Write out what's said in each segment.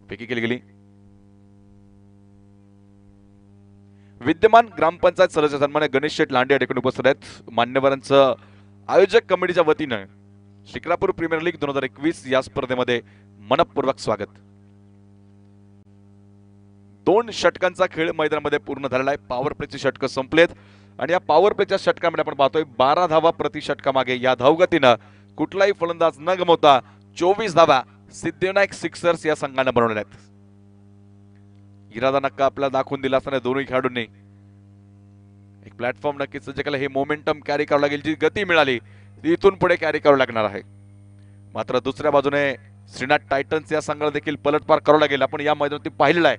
फेकी केली गेली। विद्यमान ग्रामपंचायत सदस्य सन्मान्य गणेश शेठ लांडे या ठिकाणी उपस्थित आहेत। मान्यवरांचं आयोजक कमिटीच्या वतीनं शिक्रापूर प्रीमियर लीग 2021 या स्पर्धेमध्ये मनपूर्वक स्वागत। 2 षटकांचा खेळ मैदानामध्ये पूर्ण झालेला आहे। पॉवर प्लेची षटकं संपलेत आणि या पॉवर प्लेच्या षटकामध्ये आपण पाहतोय 12 धावा प्रति षटकामागे या धावगतीनं कुठलाही फलंदाज न गमावता 24 धावा सिद्धिविनायक सिक्सर्स या संघाने बनवलेल्या आहेत। इरादा नक्का आपल्याला दाखवून दिला असताना दोन्ही खेळाडूंनी एक प्लॅटफॉर्म नक्कीच सज्ज केला। हे मोमेंटम कॅरी करावं लागेल, जी गती मिळाली ती इथून पुढे कॅरी करावं लागणार आहे। मात्र दुसऱ्या बाजूने श्रीनाथ टायटन्स या संघाला देखील पलटवार करावं लागेल। आपण या मैदानात पाहिलेलं आहे,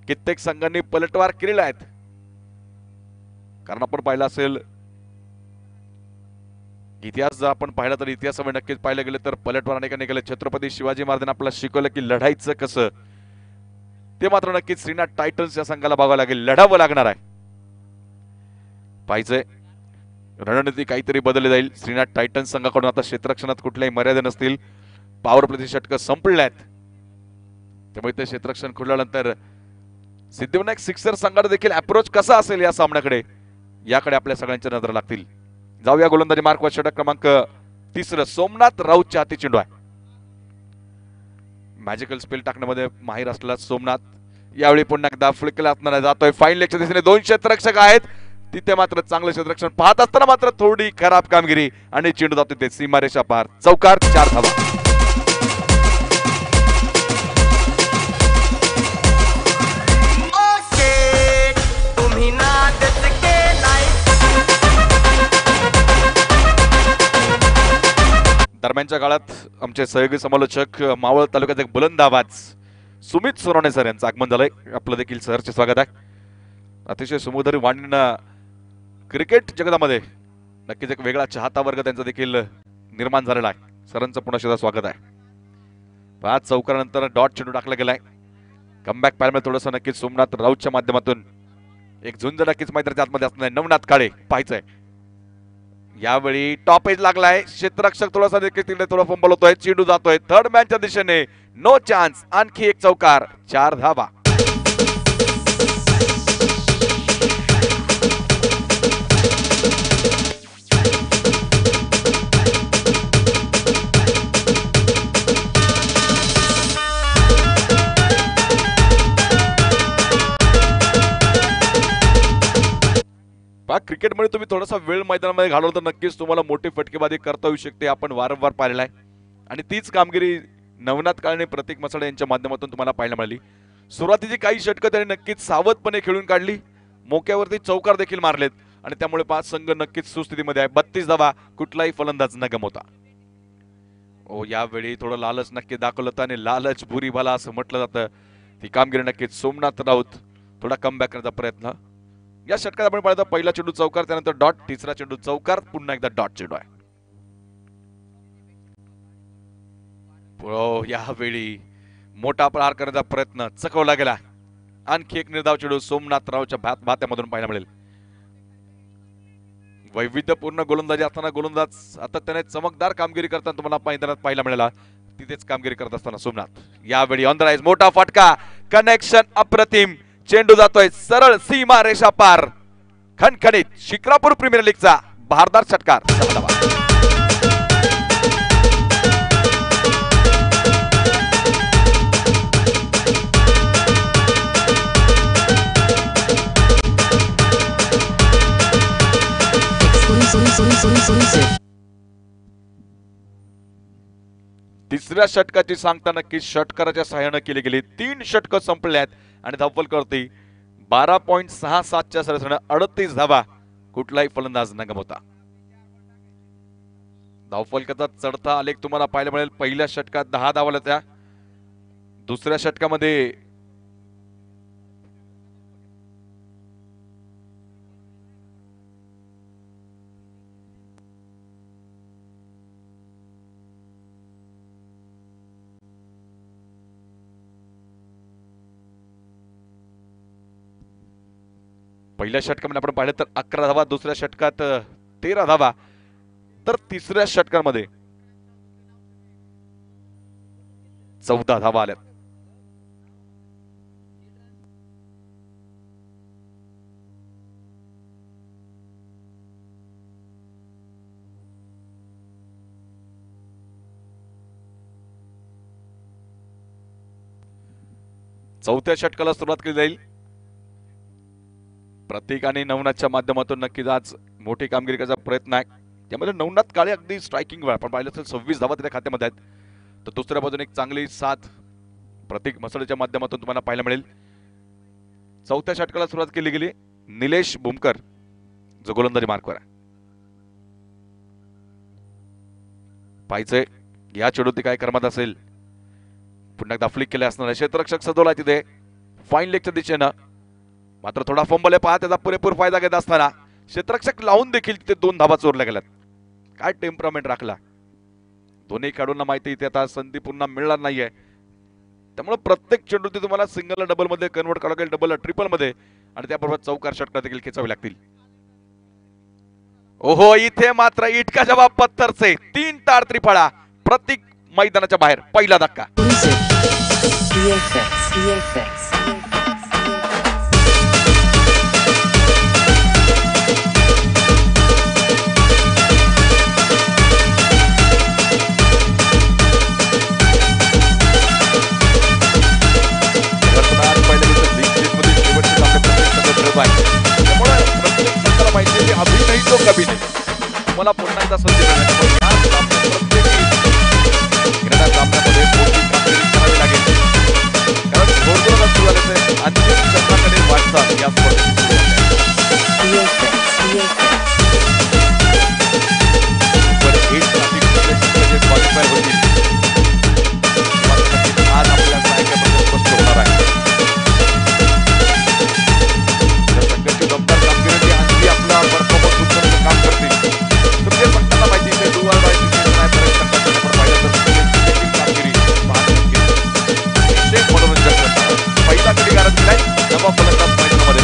कित्येक संघांनी पलटवार केलेला आहेत। कारण आपण पाहिलं असेल इतिहास जर आपण पाहिला तर इतिहासामध्ये नक्कीच पाहिलं गेलं तर पलटवार अनेकांनी केले। छत्रपती शिवाजी महाराजांनी आपल्याला शिकवलं की लढायचं कसं, ते मात्र नक्कीच श्रीनाथ टायटन्स या संघाला बघावं लागेल, लढावं लागणार आहे। पाहिजे रणनीती काहीतरी बदलली जाईल श्रीनाथ टायटन्स संघाकडून। आता क्षेत्ररक्षणात कुठल्याही मर्यादा नसतील, पॉवर प्लेची षटकं संपलेल्या आहेत, त्यामुळे ते क्षेत्ररक्षण खुलल्यानंतर सिद्धिविनायक सिक्सर संघाला देखील अप्रोच कसा असेल या सामन्याकडे, याकडे आपल्या सगळ्यांच्या नजर लागतील। जाऊया गोलंदाजी मार्कवर षटक क्रमांक 3 सोमनाथ राऊतच्या हाती चेंडू आहे। मॅजिकल स्पेल टाकण्यामध्ये माहिर असलेला सोमनाथ यावेळी पुन्हा एकदा फुलकेला असणार जातोय। फाईन लेगच्या दिशेने 2 क्षेत्ररक्षक आहेत, तिथे मात्र चांगलं क्षेत्ररक्षण पाहत असताना मात्र थोडी खराब कामगिरी आणि चेंडू जातो ते सीमारेषा पार, चौकार, 4 धावा। दरम्यानच्या काळात आमचे सहयोगी समालोचक मावळ तालुक्यात एक बुलंद आवाज सुमित सोनवणे सर यांचं आगमन झालंय। आपलं देखील सरचे स्वागत आहे। अतिशय सुमधुर वाणीनं क्रिकेट जगतामध्ये नक्कीच एक वेगळा चाहता वर्ग त्यांचा देखील निर्माण झालेला आहे। सरांचं पुन्हा एकदा स्वागत आहे। 5 चौकारानंतर डॉट चेंडू टाकला गेलाय। कमबॅक पाहायला थोडंसं नक्कीच सोमनाथ राऊतच्या माध्यमातून एक झुंज नक्कीच मैदानाच्या आतमध्ये असणार आहे। नवनाथ काळे पाहायचंय, यावेळी टॉप एज लागलाय, क्षेत्ररक्षक थोडासा देखील तिकडे थोडा फंबल होतोय, चेंडू जातोय थर्ड मॅनच्या दिशेने, नो चान्स, आणखी एक चौकार, 4 धावा। क्रिकेटमध्ये तुम्ही थोडासा वेळ मैदानामध्ये घालवला तर नक्कीच तुम्हाला मोठी फटकेबाजी करता येऊ शकते, आपण वारंवार पाहिलेला आहे। आणि तीच कामगिरी नवनाथ काळे प्रतीक मसाळे यांच्या माध्यमातून तुम्हाला पाहायला मिळाली। सुरुवातीची काही षटकं त्यांनी नक्कीच सावधपणे खेळून काढली, मोक्यावरती चौकार देखील मारलेत आणि त्यामुळे 5 संघ नक्कीच सुस्थितीमध्ये आहे। 32 धावा कुठलाही फलंदाज न गमावता। यावेळी थोडं लालच नक्की दाखवलं होतं आणि लालच बुरी भला असं म्हटलं जातं। ती कामगिरी नक्कीच सोमनाथ राऊत थोडा कमबॅक करण्याचा प्रयत्न। या षटकात आपण पाहिलं पहिला चेंडू चौकार, त्यानंतर डॉट, तिसरा चेंडू चौकार, पुन्हा एकदा डॉट चेंडू आहे। यावेळी मोठा प्रहार करण्याचा प्रयत्न चकवला गेला। आणखी एक निर्धाव चेंडू सोमनाथ रावच्या भात्यामधून पाहायला मिळेल। वैविध्यपूर्ण गोलंदाजी असताना गोलंदाज सातत्याने चमकदार कामगिरी करताना तुम्हाला मैदानात पाहायला मिळाला, तिथेच कामगिरी करत असताना सोमनाथ यावेळी ऑन द राईज, मोठा फटका, कनेक्शन अप्रतिम, चेंडू जातोय सरळ सीमा रेषा पार, खणखणीत शिक्रापूर प्रीमियर लीगचा बहारदार षटकार, 6 धावा। तिसऱ्या षटकाची सांगता नक्की षटकाराच्या सहाय्याने केली गेली। 3 षटकं संपले आहेत आणि धावफलक करती 12.67 च्या सरासरीने 38 धावा कुठलाही फलंदाज न गमावता। धावफलकाचा चढता आलेख तुम्हाला पाहायला मिळेल। पहिल्या षटकात 10 धावा त्या, दुसऱ्या षटकामध्ये पहिल्या षटकामध्ये आपण पाहिलं तर 11 धावा, दुसऱ्या षटकात 13 धावा, तर तिसऱ्या षटकामध्ये 14 धावा आल्या। चौथ्या षटकाला सुरुवात केली जाईल. प्रतीक आणि नवनाथच्या माध्यमातून नक्कीच आज मोठी कामगिरी करायचा प्रयत्न आहे. त्यामध्ये नवनाथ काळे अगदी स्ट्रायकिंग आपण पाहिलं तर 26 धावा त्याच्या खात्यामध्ये आहेत. तर दुसऱ्या बाजूने एक चांगली साथ प्रतीक मसळेच्या माध्यमातून तुम्हाला पाहायला मिळेल. चौथ्या षटकाला सुरुवात केली गेली. निलेश भूमकर जो गोलंदाजी मार्कवर आहे. पाहिजे या चेडूती काय करमत असेल. पुन्हा एकदा फ्लिक केले असणार. क्षेत्ररक्षक सजवला तिथे फाईन लेगच्या दिशेनं. मात्र थोडा फंबल आहे पहा. त्याचा पुरेपूर फायदा घेत असताना क्षेत्ररक्षक लावून देखील तिथे 2 धावा चोरल्या गेल्यात. काय टेम्परामेंट राखला. दोन्ही खेळाडूंना माहिती इथे आता संधी पुन्हा मिळणार नाहीये. त्यामुळे प्रत्येक चेंडूती तुम्हाला सिंगल डबल मध्ये कन्वर्ट करावं लागेल, डबल ट्रिपल मध्ये, आणि त्याबरोबर चौकार षटकार देखील खेचावे लागतील. ओहो, इथे मात्र इटका जवाब पत्थरचे 3 ताड त्रिफळा. प्रतीक मैदानाच्या बाहेर. पहिला धक्का. माहिती अभिनय तो कभी नाही. तुम्हाला पुन्हा एकदा संधी मिळणार. सामन्यामध्ये मोठी कामगिरी करावी लागेल. कारण थोडं सुरू झाले अंतिम चक्राकडे वाटचाल या स्पर्धेत क्वालिफाय होतील. आज आपल्या सहाय्याबद्दल स्पष्ट होणार आहे. आपला परफॉर्मन्स उचलण्याचं काम करतील तर ते पटकाला माहिती आहे. दुवार कामगिरी मनोरंजन करणार. पहिला कडी गारद दिलाय नवा फलंदाज मैदानामध्ये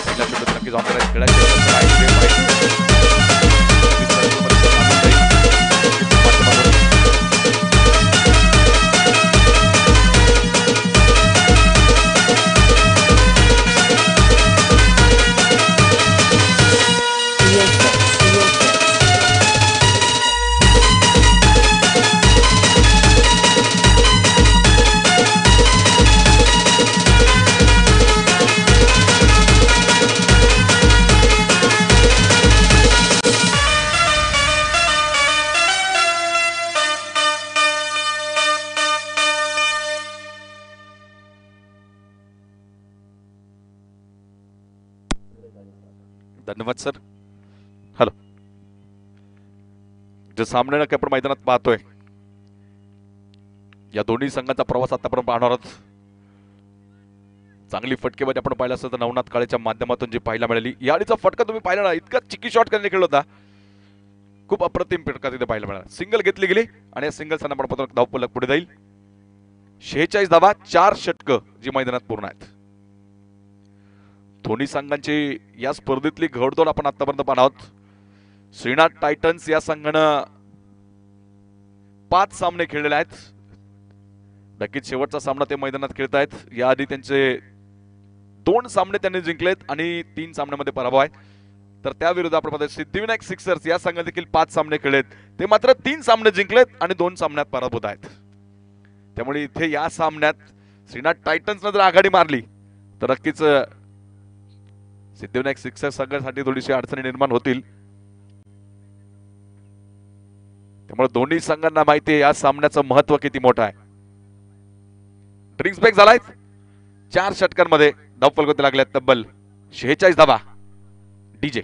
पहिल्या चेंडूत नक्कीच ऑन खेळायचे. धन्यवाद सर. हॅलो, जे सामने आपण मैदानात पाहतोय या दोन्ही संघांचा प्रवास आतापर्यंत पाहणार आहोत. चांगली फटकेबाजी आपण पाहिलं असतं तर नवनाथ काळेच्या माध्यमातून जी पाहायला मिळाली. याडीचा फटका तुम्ही पाहिला ना, इतका चिकी शॉट करणे खेळ होता. खूप अप्रतिम फटका तिथे पाहायला मिळाला. सिंगल घेतली गेली आणि या सिंगल आपण धावफलक पुढे जाईल. 46 धावा 4 षटकं जी मैदानात पूर्ण आहेत. दोन्ही संघांची या स्पर्धेतली घडदौड आपण आतापर्यंत पाहणार आहोत. श्रीनाथ टायटन्स या संघानं 5 सामने खेळलेले आहेत. नक्कीच शेवटचा सामना ते मैदानात खेळत आहेत. याआधी त्यांचे 2 सामने त्यांनी जिंकलेत आणि 3 सामन्यामध्ये पराभव आहे. तर त्या विरुद्ध आपण सिद्धिविनायक सिक्सर्स या संघाने देखील 5 सामने खेळलेत. ते मात्र 3 सामने जिंकलेत आणि 2 सामन्यात पराभूत आहेत. त्यामुळे इथे या सामन्यात श्रीनाथ टायटन्सने जर आघाडी मारली तर नक्कीच सिद्धिविनायक सिक्सर्स संघासाठी थोडीशी अडचणी निर्माण होतील. त्यामुळे दोन्ही संघांना माहिती आहे या सामन्याचं महत्व किती मोठं आहे. ड्रिंक्स ब्रेक झालाय. 4 षटकांमध्ये धावफलक लागल्यात तब्बल 46 धावा. डीजे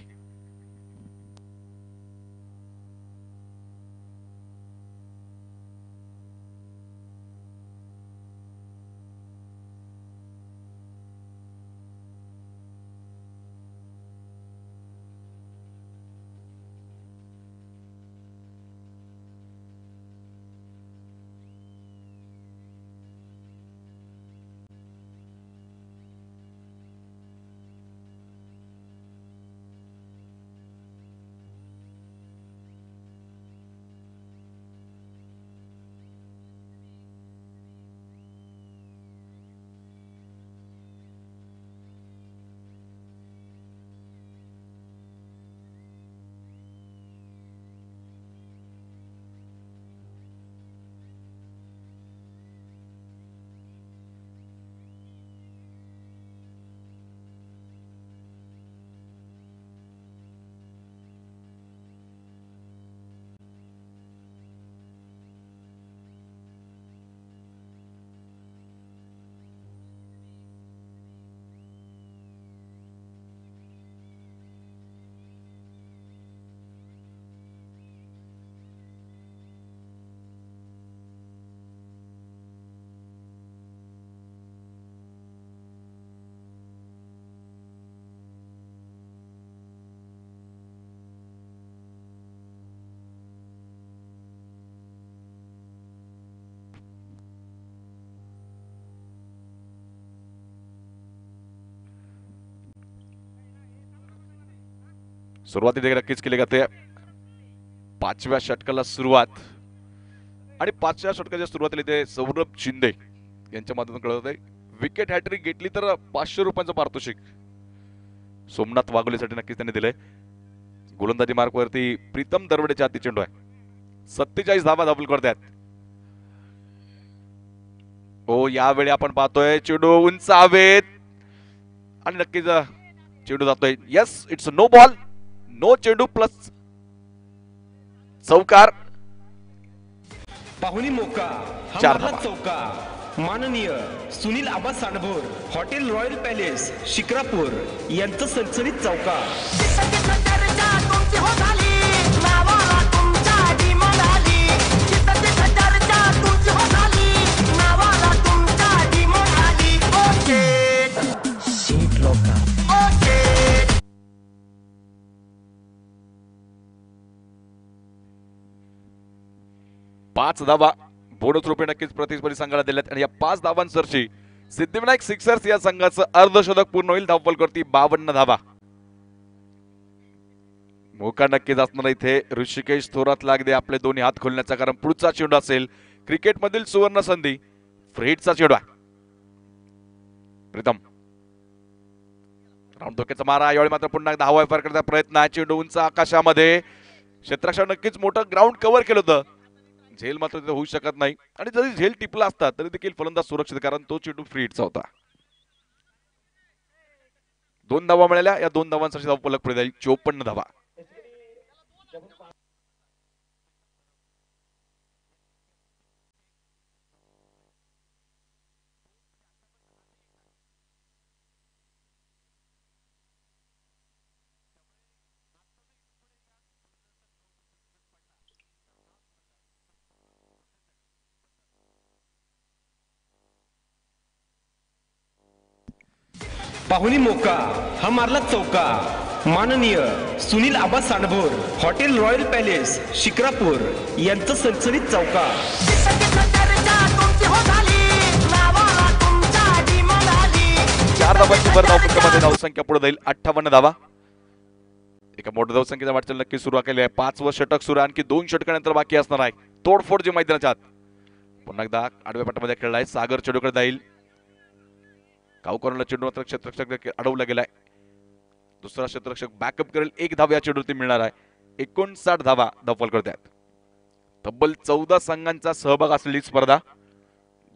सुरुवातीला नक्कीच केली जाते. 5व्या षटकाला सुरुवात आणि 5व्या षटकाच्या सुरुवातीला ते सौरभ शिंदे यांच्या माध्यमातून कळत आहे. विकेट हॅट्रिक घेतली तर 500 रुपयांचं पारितोषिक सोमनाथ वाघोलेसाठी नक्कीच त्यांनी दिलंय. गोलंदाजी मार्क वरती प्रीतम दरवडेच्या हाती चेंडू आहे. 47 धावा धावल करतात. ओ यावेळी आपण पाहतोय चेंडू उंच हवेत आणि नक्कीच चेंडू जातोय. Yes, it's no ball, no चेंडू प्लस चौकार. पाहुणी मोका चार हमारा धावा. चौका माननीय Sunil Aba Sandbhor Hotel Royal Palace Shikrapur यांचं सनसनीत चौका. पाच धावा बोनस रुपये नक्कीच प्रतिस्पर्धी संघाला दिल्यात आणि या 5 धावांसरशी सिद्धिविनायक सिक्सर्स या संघाचं अर्धशतक पूर्ण होईल. धावफल करती 52 धावा. मोका नक्कीच असणार इथे. ऋषिकेश थोरात लागते आपले दोन्ही हात खोलण्याचा, कारण पुढचा चेंडू असेल क्रिकेटमधील सुवर्ण संधी. फ्रीडचा चेंडू आहे. प्रीतम राऊंड धोक्याचा मारा. यावेळी मात्र पुन्हा एकदा हवा फार करण्याचा प्रयत्न आहे. चेंडू उंच आकाशामध्ये. क्षेत्ररक्षक नक्कीच मोठं ग्राउंड कव्हर केलं होतं. झेल मात्र तिथे होऊ शकत नाही आणि जरी झेल टिपला असता तरी देखील फलंदाज सुरक्षित, कारण तो चेंडू फ्रीडचा होता. 2 धावा मिळाल्या. या 2 धावांसाठी धावफलक पुढे जाईल 54 धावा. पाहुणी मोका हा मारला चौका माननीय Sunil Aba Sandbhor Hotel Royal Palace Shikrapur यांचं सनसनीत चौका. 4 धावांची भर धावपट्ट्यामध्ये धावसंख्या पुढे जाईल 58 धावा. एका मोठ्या धावसंख्येचा वाटचाल नक्की सुरू केली आहे. 5वं षटक सुरू, आणखी 2 षटकानंतर बाकी असणार आहे. तोडफोड जे मैदानाच्या आत. पुन्हा एकदा आडव्या पट्ट्यामध्ये खेळलाय. सागर चेंडूकडे जाईल. गावकरांना चेंडू मात्र क्षेत्ररक्षक अडवला गेलाय. दुसरा क्षेत्ररक्षक बॅकअप करेल. 1 धाव या चेंडूवरती मिळणार आहे. 59 धावा धावफल करतात. तब्बल 14 संघांचा सहभाग असलेली स्पर्धा.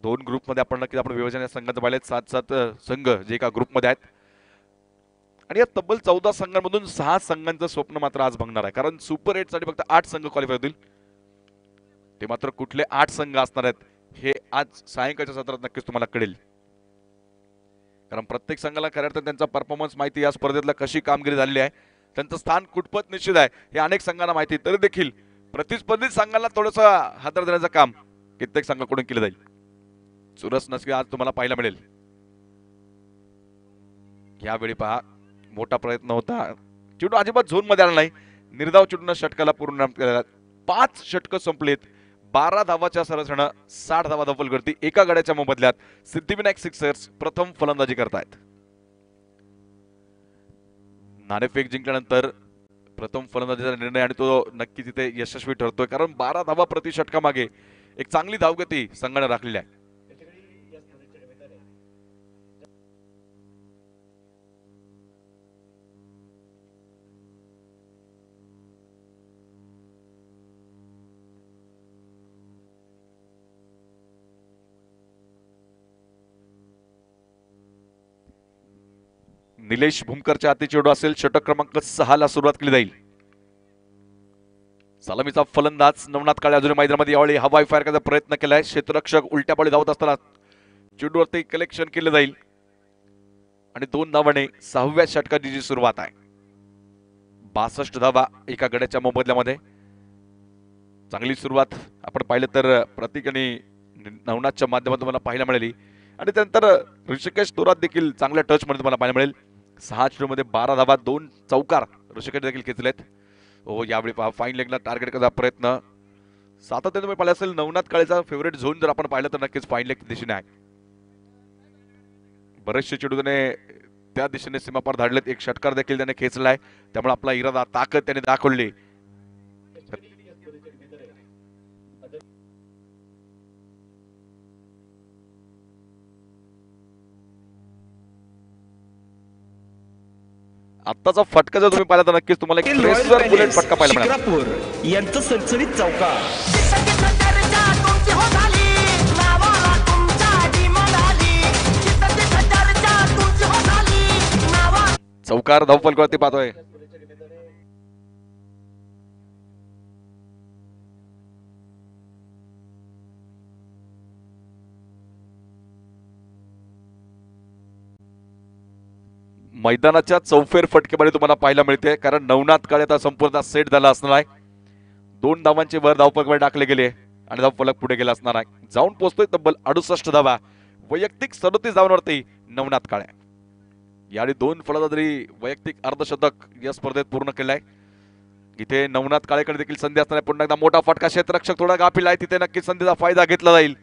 2 ग्रुपमध्ये आपण नक्कीच आपण विभाजन या संघांचं पाहिले. 7-7 संघ जे एका ग्रुपमध्ये आहेत आणि या तब्बल 14 संघांमधून 6 संघांचं स्वप्न मात्र आज भंगणार आहे, कारण सुपर 8 साठी फक्त 8 संघ क्वालिफाय होतील. ते मात्र कुठले 8 संघ असणार आहेत हे आज सायंकाळच्या सत्रात नक्कीच तुम्हाला कळेल, कारण प्रत्येक संघाला खऱ्या अर्थाने त्यांचा परफॉर्मन्स माहिती, या स्पर्धेतला कशी कामगिरी झालेली आहे, त्यांचं स्थान कुठपत निश्चित आहे हे अनेक संघांना माहिती. तरी देखील प्रतिस्पर्धी संघांना थोडंसं हादर देण्याचं काम कित्येक संघाकडून केलं जाईल. चुरस नसकी आज तुम्हाला पाहायला मिळेल. यावेळी पहा मोठा प्रयत्न होता, चेंडू अजिबात झोन मध्ये आला नाही. निर्धाव चेंडून षटकाला पूर्ण 5 षटक संपलेत. 12 धावाच्या सरसनं 60 धावा धावफल करती. एका गड्याच्या मोबदल्यात सिद्धिविनायक सिक्सर्स प्रथम फलंदाजी करतायत. नाणेफेक जिंकल्यानंतर प्रथम फलंदाजीचा निर्णय आणि तो नक्की तिथे यशस्वी ठरतोय, कारण 12 धावा प्रति षटकामागे एक चांगली धावगती संघाने राखलेली आहे. निलेश भूमकरच्या हाती चेंडू असेल. षटक क्रमांक 6 ला सुरुवात केली जाईल. सलामीचा फलंदाज नवनाथ काळे अजून मैदानामध्ये यावेळी हवाई फायर करण्याचा प्रयत्न केलाय. क्षेत्ररक्षक उलट्या पाळी धावत असताना चेंडूवरती कलेक्शन केले जाईल आणि 2 धावाने 6व्या षटकाची जी सुरुवात आहे. 62 धावा एका गड्याच्या मोबदल्यामध्ये. चांगली सुरुवात आपण पाहिलं तर प्रतीक आणि नवनाथच्या माध्यमातून मला पाहायला मिळाली आणि त्यानंतर ऋषिकेश थोरात देखील चांगल्या टच मध्ये तुम्हाला पाहायला मिळेल. 6 चेंडूमध्ये 12 धावा, 2 चौकार ऋषिकेश देखील खेचलेत. हो, यावेळी पहा फाईन लेगला टार्गेट करायचा प्रयत्न. सातत्याने तुम्ही पाहिलं असेल नवनाथ काळेचा फेवरेट झोन जर आपण पाहिलं तर नक्कीच फाईन लेग दिशेने आहे. बरेचसे चेंडू त्याने त्या दिशेने सीमापार धाडलेत. एक षटकार देखील त्याने खेचलाय, त्यामुळे आपला इरादा ताकद त्याने दाखवली. आत्ताचा फटका जर तुम्ही पाहिला तर नक्कीच तुम्हाला एक ट्रेसर बुलेट फटका पाहायला मिळाला. शिक्रापूर यांचं सणसणीत चौकार. चौकार धावफलकावरती पाहतोय. मैदानाच्या चौफेर फटकेमध्ये तुम्हाला पाहायला मिळते, कारण नवनाथ काळे आता संपूर्ण सेट झाला असणार आहे. 2 धावांचे वर धावफलकावर टाकले गेले आणि धावफलक पुढे गेला असणार आहे. जाऊन पोहोचतोय तब्बल 68 धावा, वैयक्तिक 37 धावांवरती नवनाथ काळे. यावेळी 2 फलंदाजांनी वैयक्तिक अर्धशतक या स्पर्धेत पूर्ण केलंय. इथे नवनाथ काळेकडे देखील संधी असणार आहे. पुन्हा एकदा मोठा फटका, क्षेत्ररक्षक थोडा गाफील आहे, तिथे नक्कीच संधीचा फायदा घेतला जाईल.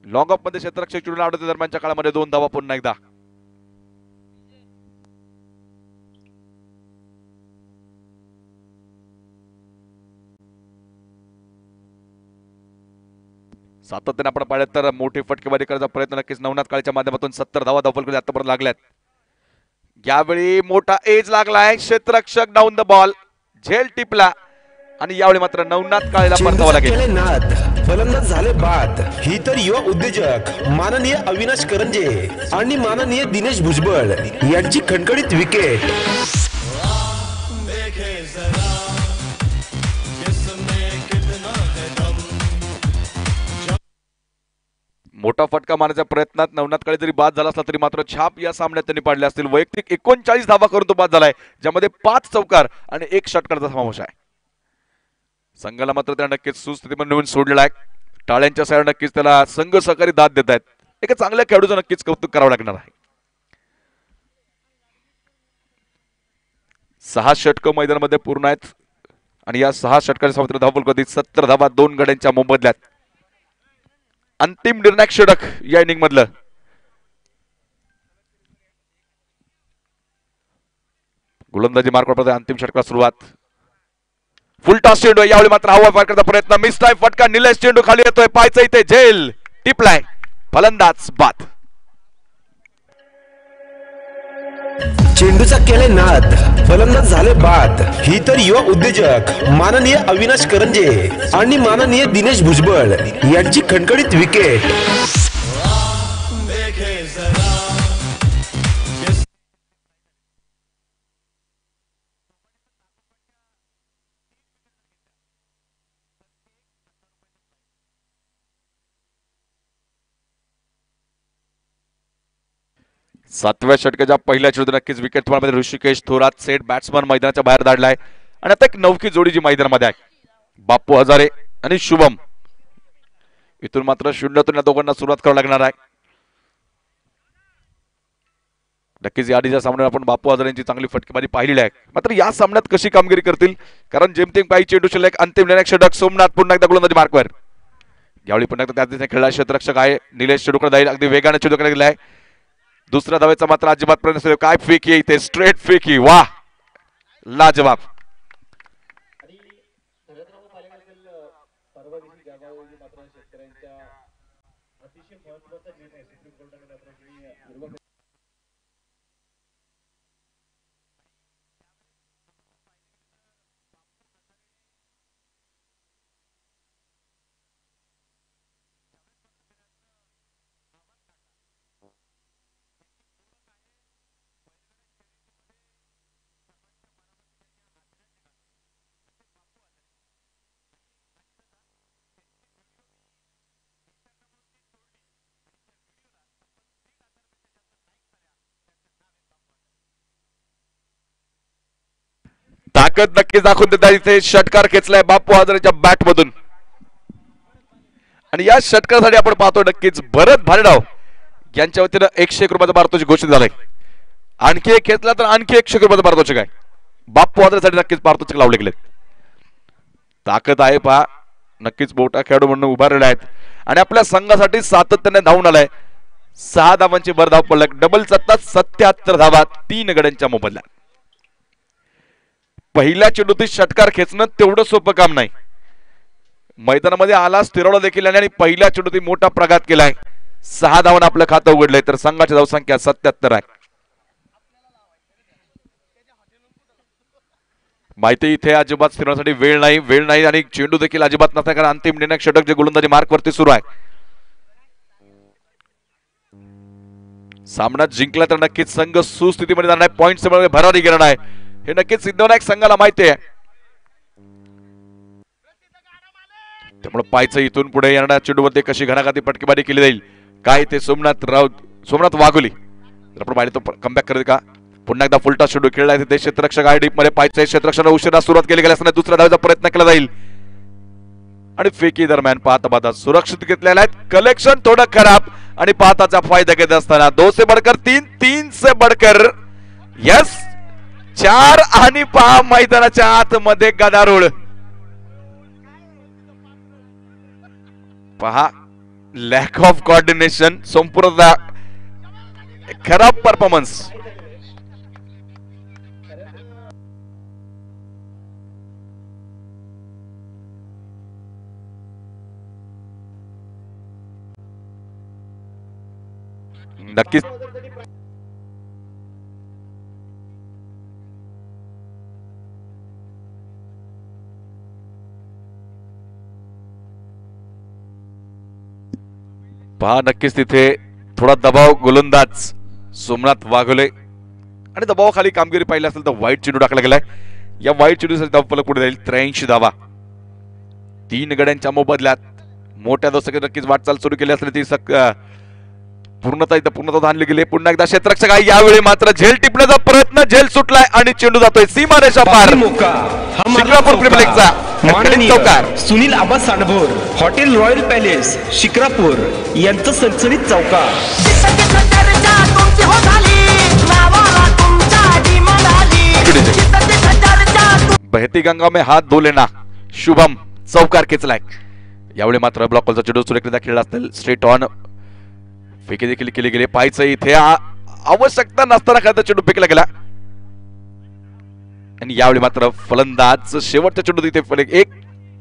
लॉंग ऑफ मध्ये क्षेत्ररक्षक चिडून आवडते. दरम्यानच्या काळामध्ये 2 धावा पुन्हा एकदा. सातत्याने आपण पाहिलं तर मोठी फटकेबाजी करायचा प्रयत्न नक्कीच नवनाथ काळेच्या माध्यमातून 70 धावा धावफलकावर आतापर्यंत लागल्यात. यावेळी मोठा एज लागलाय, क्षेत्ररक्षक डाऊन द बॉल, झेल टिपला आणि यावेळी मात्र नवनाथ काळेला परतावा लागेल. फलंदाज झाले बाद. ही तर युवा उद्योजक माननीय अविनाश करंजे आणि माननीय दिनेश भुजबळ यांची खणखणीत विकेट. मोठा फटका मारण्याच्या प्रयत्नात नवनाथ काळे जरी बाद झाला असला तरी मात्र छाप या सामन्यात त्यांनी पाडले असतील. वैयक्तिक 39 धावा करून तो बाद झालाय, ज्यामध्ये 5 चौकार आणि 1 षटकाराचा समावेश आहे. संघाला मात्र त्या नक्कीच सुस्थितीमध्ये नेऊन सोडलेला आहे. टाळ्यांच्या साईड नक्कीच त्याला संघ सहकारी दाद देत आहेत. एका चांगल्या खेळाडूचं नक्कीच कौतुक करावं लागणार आहे. 6 षटक मैदानामध्ये पूर्ण आहेत आणि या 6 षटकांच्या मात्र धावफलकावरती 70 धावा 2 गड्यांच्या मोबदल्यात. अंतिम निर्णायक षटक या इनिंग मधलं. गोलंदाजी मार्क वापरत अंतिम षटकाला सुरुवात. फुल टॉस चेंडू यावेळी मात्र हवा फार करण्याचा प्रयत्न, मिस टाइम फटका, निलेश चेंडू खाली येतोय, पायचा इथे झेल टिपलाय, फलंदाज बाद. चेंडूचा केले नाद, फलंदाज झाले बाद. ही तर युवा उद्योजक माननीय अविनाश करंजे आणि माननीय दिनेश भुजबळ यांची खणखणीत विकेट. सातव्या षटकाच्या पहिल्या चेंडूत नक्कीच विकेट तुम्हाला ऋषिकेश थोरात सेट बॅट्समन मैदानाच्या बाहेर धाडलाय आणि आता एक नवकी जोडी जी मैदानामध्ये आहे, बापू हजारे आणि शुभम. इथून मात्र 0-0 या दोघांना सुरुवात करावी लागणार आहे. नक्कीच या आधीच्या सामन्यात आपण बापू हजारे यांची चांगली फटकेबाजी पाहिलेली आहे. मात्र या सामन्यात कशी कामगिरी करतील, कारण जेमतेम काही चेंडू शिल्लक. अंतिम निर्णायक षटक, सोमनाथ पुन्हा एकदा गोलंदाजी मार्कवर. यावेळी पुन्हा एकदा त्या दिशेने खेळला क्षेत्ररक्षक आहे निलेश चेंडूकडे जाईल, अगदी वेगाने चेंडूकडे गेलाय. दुसऱ्या धावेचा मात्र अजिबात प्रयत्न नसेल. काय फेकी आहे इथे, स्ट्रेट फेकी, वाह लाजवाब. ताकद नक्कीच दाखवून देतात. इथे षटकार खेचलाय बापू हजारेच्या बॅट मधून आणि या षटकारासाठी आपण पाहतो नक्कीच भरत भारेराव यांच्या वतीनं 101 रुपयाचा पारितोषिक घोषित झालंय. आणखी एक खेचला तर आणखी 101 रुपयाचा पारितोषिक आहे. बापू हजारेसाठी नक्कीच पारितोषिक लावले गेले. ताकद आहे पहा, नक्कीच मोठा खेळाडू म्हणून उभारलेला आहेत आणि आपल्या संघासाठी सातत्याने धावून आलाय. 6 धावांची भर धाव पडलक. डबल सत्ता 77 धावा 3 गड्यांच्या मोबदल्यात. पहिल्या चेंडूतील षटकार खेचणं तेवढं सोपं काम नाही. मैदानामध्ये आला स्थिरवला देखील आणि पहिल्या चेंडूतील मोठा प्रघात केलाय. 6 धावांना आपलं खातं उघडलंय तर संघाची धावसंख्या 77 आहे. माहिती इथे अजिबात फिरण्यासाठी वेळ नाही आणि चेंडू देखील अजिबात नसता कारण अंतिम निर्णायक षटक जे गोलंदाजी मार्क वरती सुरू आहे. सामना जिंकला तर नक्कीच संघ सुस्थितीमध्ये जाणार आहे. पॉइंट्स भरारी घेणार आहे हे नक्कीच सिद्धविनायक संघाला माहिती आहे. त्यामुळे पायचं इथून पुढे येणाऱ्या चेंडूवरती कशी घणाघाती फटकेबाजी केली जाईल काय ते सोमनाथ वाघोली आपण पाहिलं तो कमबॅक करेल का. पुन्हा एकदा फुलटा चेंडू खेळलाय ते क्षेत्ररक्षक आहे डीप मध्ये. पायच्या क्षेत्ररक्षणाला उशिरा सुरुवात केली गेली असताना दुसऱ्या धावेचा प्रयत्न केला जाईल आणि फेकी दरम्यान पाहता सुरक्षित घेतलेला आहे. कलेक्शन थोडं खराब आणि पाहताचा फायदा घेत असताना 2 से बढ़कर 3 से बढ़कर यस 4 आणि 5 मैदानाच्या आतमध्ये गदारोळ. पहा लॅक ऑफ कोऑर्डिनेशन संपूर्ण खराब परफॉर्मन्स. नक्कीच पहा नक्कीच तिथे थोडा दबाव गोलंदाज सोमनाथ वाघोले आणि दबावाखाली कामगिरी पाहिली असेल तर वाईट चेंडू टाकला गेलाय. या वाईट चेंडूसाठी धावफलक पुढे जाईल 83 धावा 3 गड्यांच्या मोबदल्यात. मोठ्या दोस्ताकडे नक्कीच वाटचाल सुरू केली असली ती पूर्णता आणली गेली. पुन्हा एकदा क्षेत्ररक्षक आहे यावेळी मात्र झेल टिपण्याचा प्रयत्न झेल सुटलाय आणि चेंडू जातोय सीमारेषा पार. शिक्रापूर प्रीमियर लीगचा चौकार Sunil Aba Sandbhor Hotel Royal Palace Shikrapur यांचं सनसनीत चौकार. बहती गंगा में हात धो लेना शुभम चौकार खेचलाय. यावेळी मात्र ब्लॉकचा चेंडू सुरेखरित्या खेळला असतील. स्ट्रेट ऑन फेकी देखील केली गेली. पायचं इथे आवश्यकता नसताना खालचा चेंडू फेकला गेला आणि यावेळी मात्र फलंदाज शेवटच्या चेंडू इथे 1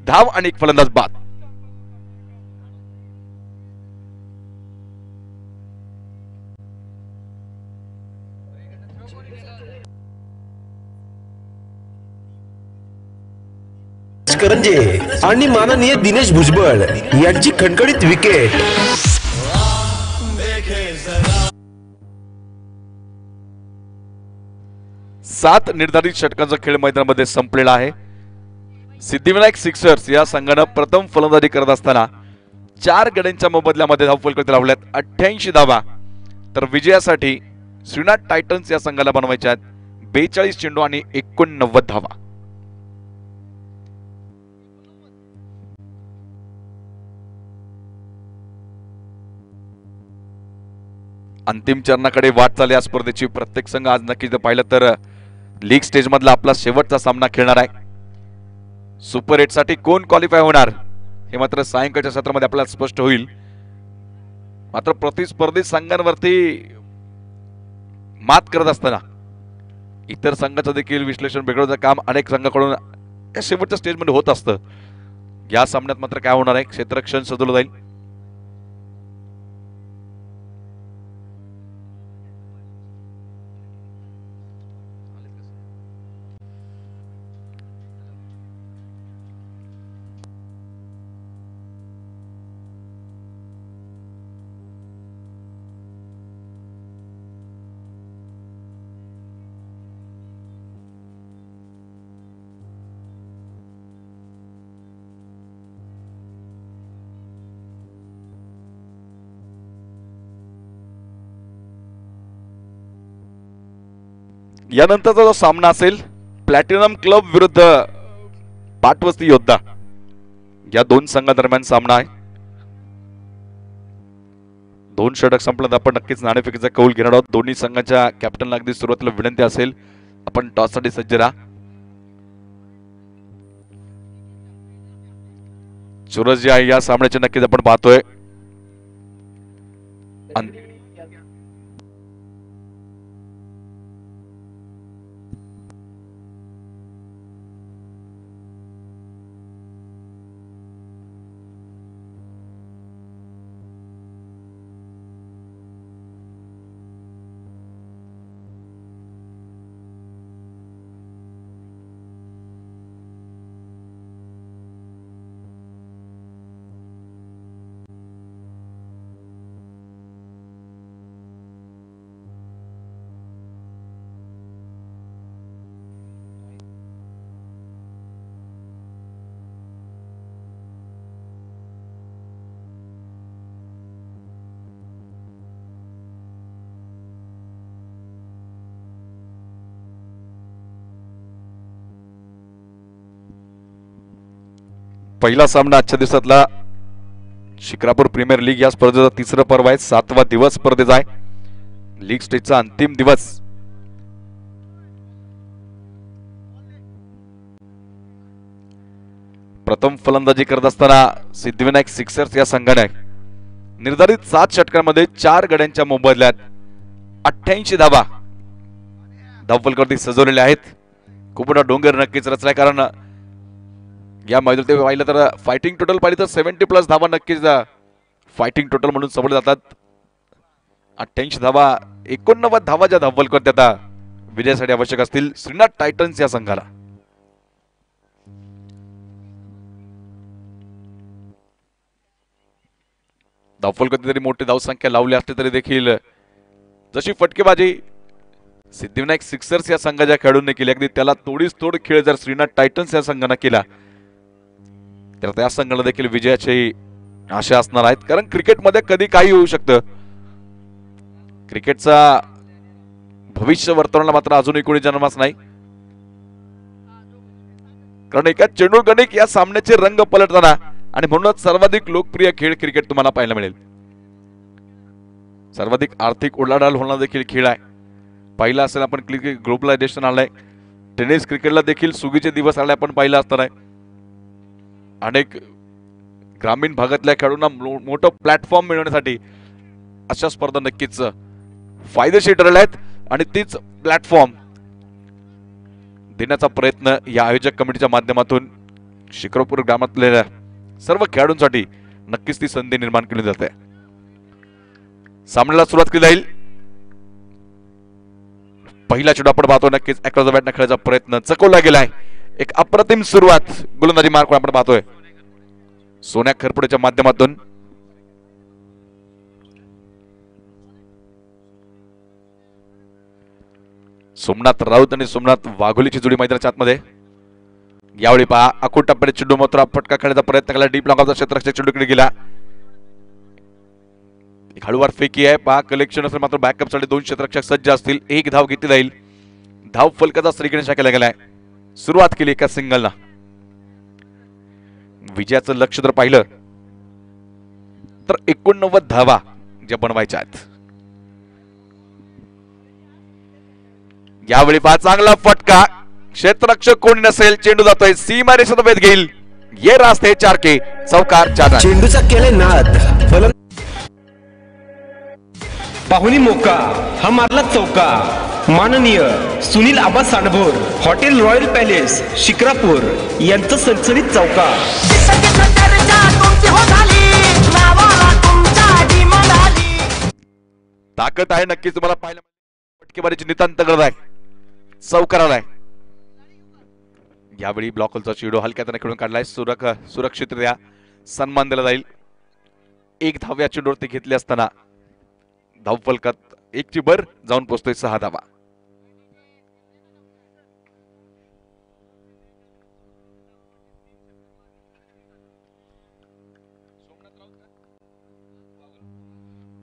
धाव आणि 1 फलंदाज बाद. करंजे आणि माननीय दिनेश भुजबळ यांची खणखणीत विकेट. सात निर्धारित षटकांचा खेळ मैदानामध्ये संपलेला आहे. सिद्धिविनायक सिक्सर्स या संघानं प्रथम फलंदाजी करत असताना 4 गड्यांच्या मोबदल्यामध्ये धावफलक लावल्यात 88 धावा. तर विजयासाठी श्रीनाथ टायटन्स या संघाला बनवायच्या आहेत 42 चेंडू आणि 89 धावा. अंतिम चरणाकडे वाटचाल या स्पर्धेची. प्रत्येक संघ आज नक्कीच पाहिलं तर लीग स्टेज मधला आपला शेवटचा सामना खेळणार आहे. सुपर 8 साठी कोण क्वालिफाय होणार हे मात्र सायंकाळच्या सत्रामध्ये आपल्याला स्पष्ट होईल. मात्र प्रतिस्पर्धी संघांवरती मात करत असताना इतर संघाचं देखील विश्लेषण बिघडवण्याचं काम अनेक संघाकडून या शेवटच्या स्टेजमध्ये होत असतं. या सामन्यात मात्र काय होणार आहे. क्षेत्ररक्षण सजवलं जाईल. यानंतरचा जो सामना असेल प्लॅटिनम क्लब विरुद्ध पाटवस्ती योद्धा या 2 संघांदरम्यान सामना आहे. 2 षटक संपल्यात आपण नक्कीच नाणेफेकीचा कौल घेणार आहोत. दोन्ही संघाच्या कॅप्टनला अगदी सुरुवातीला विनंती असेल आपण टॉससाठी सज्ज राहा. चुरस जे आहे या सामन्याचे नक्कीच आपण पाहतोय. पहिला सामना आजच्या दिवसातला शिक्रापूर प्रीमियर लीग या स्पर्धेचा तिसरा पर्व आहे, 7वा दिवस स्पर्धेचा आहे, लीग स्टेजचा अंतिम दिवस. प्रथम फलंदाजी करत असताना सिद्धिविनायक सिक्सर्स या संघाने निर्धारित 7 षटकांमध्ये 4 गड्यांच्या मोबदल्यात 88 धावा धावफलकावरती सजवलेले आहेत. खूप मोठा डोंगर नक्कीच रचलाय, कारण या मैदानात पाहिलं तर फायटिंग टोटल पाहिलं तर 70+ धावा नक्कीच फायटिंग टोटल म्हणून समजले जातात. 88 धावा, 89 धावा ज्या धावफलकावरती आता विजयासाठी आवश्यक असतील श्रीनाथ टायटन्स या संघाला. धावफलकावरती तरी मोठी धावसंख्या लावली असते तरी देखील जशी फटकेबाजी सिद्धिविनायक सिक्सर्स या संघाच्या खेळाडूंनी केली, अगदी त्याला तोडीस तोड खेळ जर श्रीनाथ टायटन्स या संघाने केला तर त्या संघाला देखील विजयाची आशा असणार आहेत. कारण क्रिकेटमध्ये कधी काही होऊ शकतं. क्रिकेटचा भविष्य वर्तवण्याला मात्र अजूनही कोणी जन्मास नाही, कारण एका चेंडू गणिक या सामन्याचे रंग पलटताना आणि म्हणूनच सर्वाधिक लोकप्रिय खेळ क्रिकेट तुम्हाला पाहायला मिळेल. सर्वाधिक आर्थिक उलाढाल होणारा देखील खेळ आहे. पाहिला असेल आपण क्रिकेट ग्लोबलायझेशन आलंय, टेनिस क्रिकेटला देखील सुगीचे दिवस आले आपण पाहिलं असणार आहे. अनेक ग्रामीण भागातल्या खेळाडूंना मोठं प्लॅटफॉर्म मिळवण्यासाठी अशा स्पर्धा नक्कीच फायदेशीर ठरल्या आहेत आणि तीच प्लॅटफॉर्म देण्याचा प्रयत्न या आयोजक कमिटीच्या माध्यमातून शिक्रापूर ग्रामातल्या सर्व खेळाडूंसाठी नक्कीच ती संधी निर्माण केली जाते. सामन्याला सुरुवात केली जाईल. पहिला चेंडू आपण पाहतो नक्कीच अक्रॉस द बॅटने खेळायचा प्रयत्न चकवला गेलाय. एक अप्रतिम सुरुवात गोलंदाजी मार्क आपण पाहतोय सोन्या खरपुडेच्या माध्यमातून. सोमनाथ राऊत आणि सोमनाथ वाघोलीची जोडी मैदानाच्या आतमध्ये. यावेळी पहा अकोट टप्प्यात चेंडू मात्र फटका खेळण्याचा प्रयत्न केला, डीप लॉंग ऑफ द क्षेत्ररक्षक चेंडूकडे गेला. एक हळूवार फेकी आहे, पहा कलेक्शन असेल मात्र बॅकअप साठी 2 क्षेत्ररक्षक सज्ज असतील. एक धाव घेतली जाईल. धाव फलकाचा श्रीगणेश केला गेलाय. सुरुवात केली एका सिंगलला. विजयाचं लक्ष जर पाहिलं तर 89 धावा ज्या बनवायच्या आहेत. यावेळी पहा चांगला फटका, क्षेत्ररक्षक कोणी नसेल, चेंडू जातोय सीमा रेषेत वेध घेईल. ये रास्ते 4 के चौकार 4 चेंडूचा केले नाद फलंदाज पाहुणी मोका हा मारला चौका. माननीय Sunil Aba Sandbhor, Hotel Royal Palace Shikrapur यांचं सणसणीत चौका. ताकद आहे नक्कीच तुम्हाला पाहायला. फटकेबारीची नितांत गरज आहे. चौकार आलाय. यावेळी ब्लॉकलचा चेंडू हलक्याने खेळून काढलाय. सुरक्षितरित्या सन्मान दिला जाईल. एक धाव या चेंडूवरती घेतली असताना धाव फलकात 1 ची भर जाऊन पोहोचतोय 6 धावा.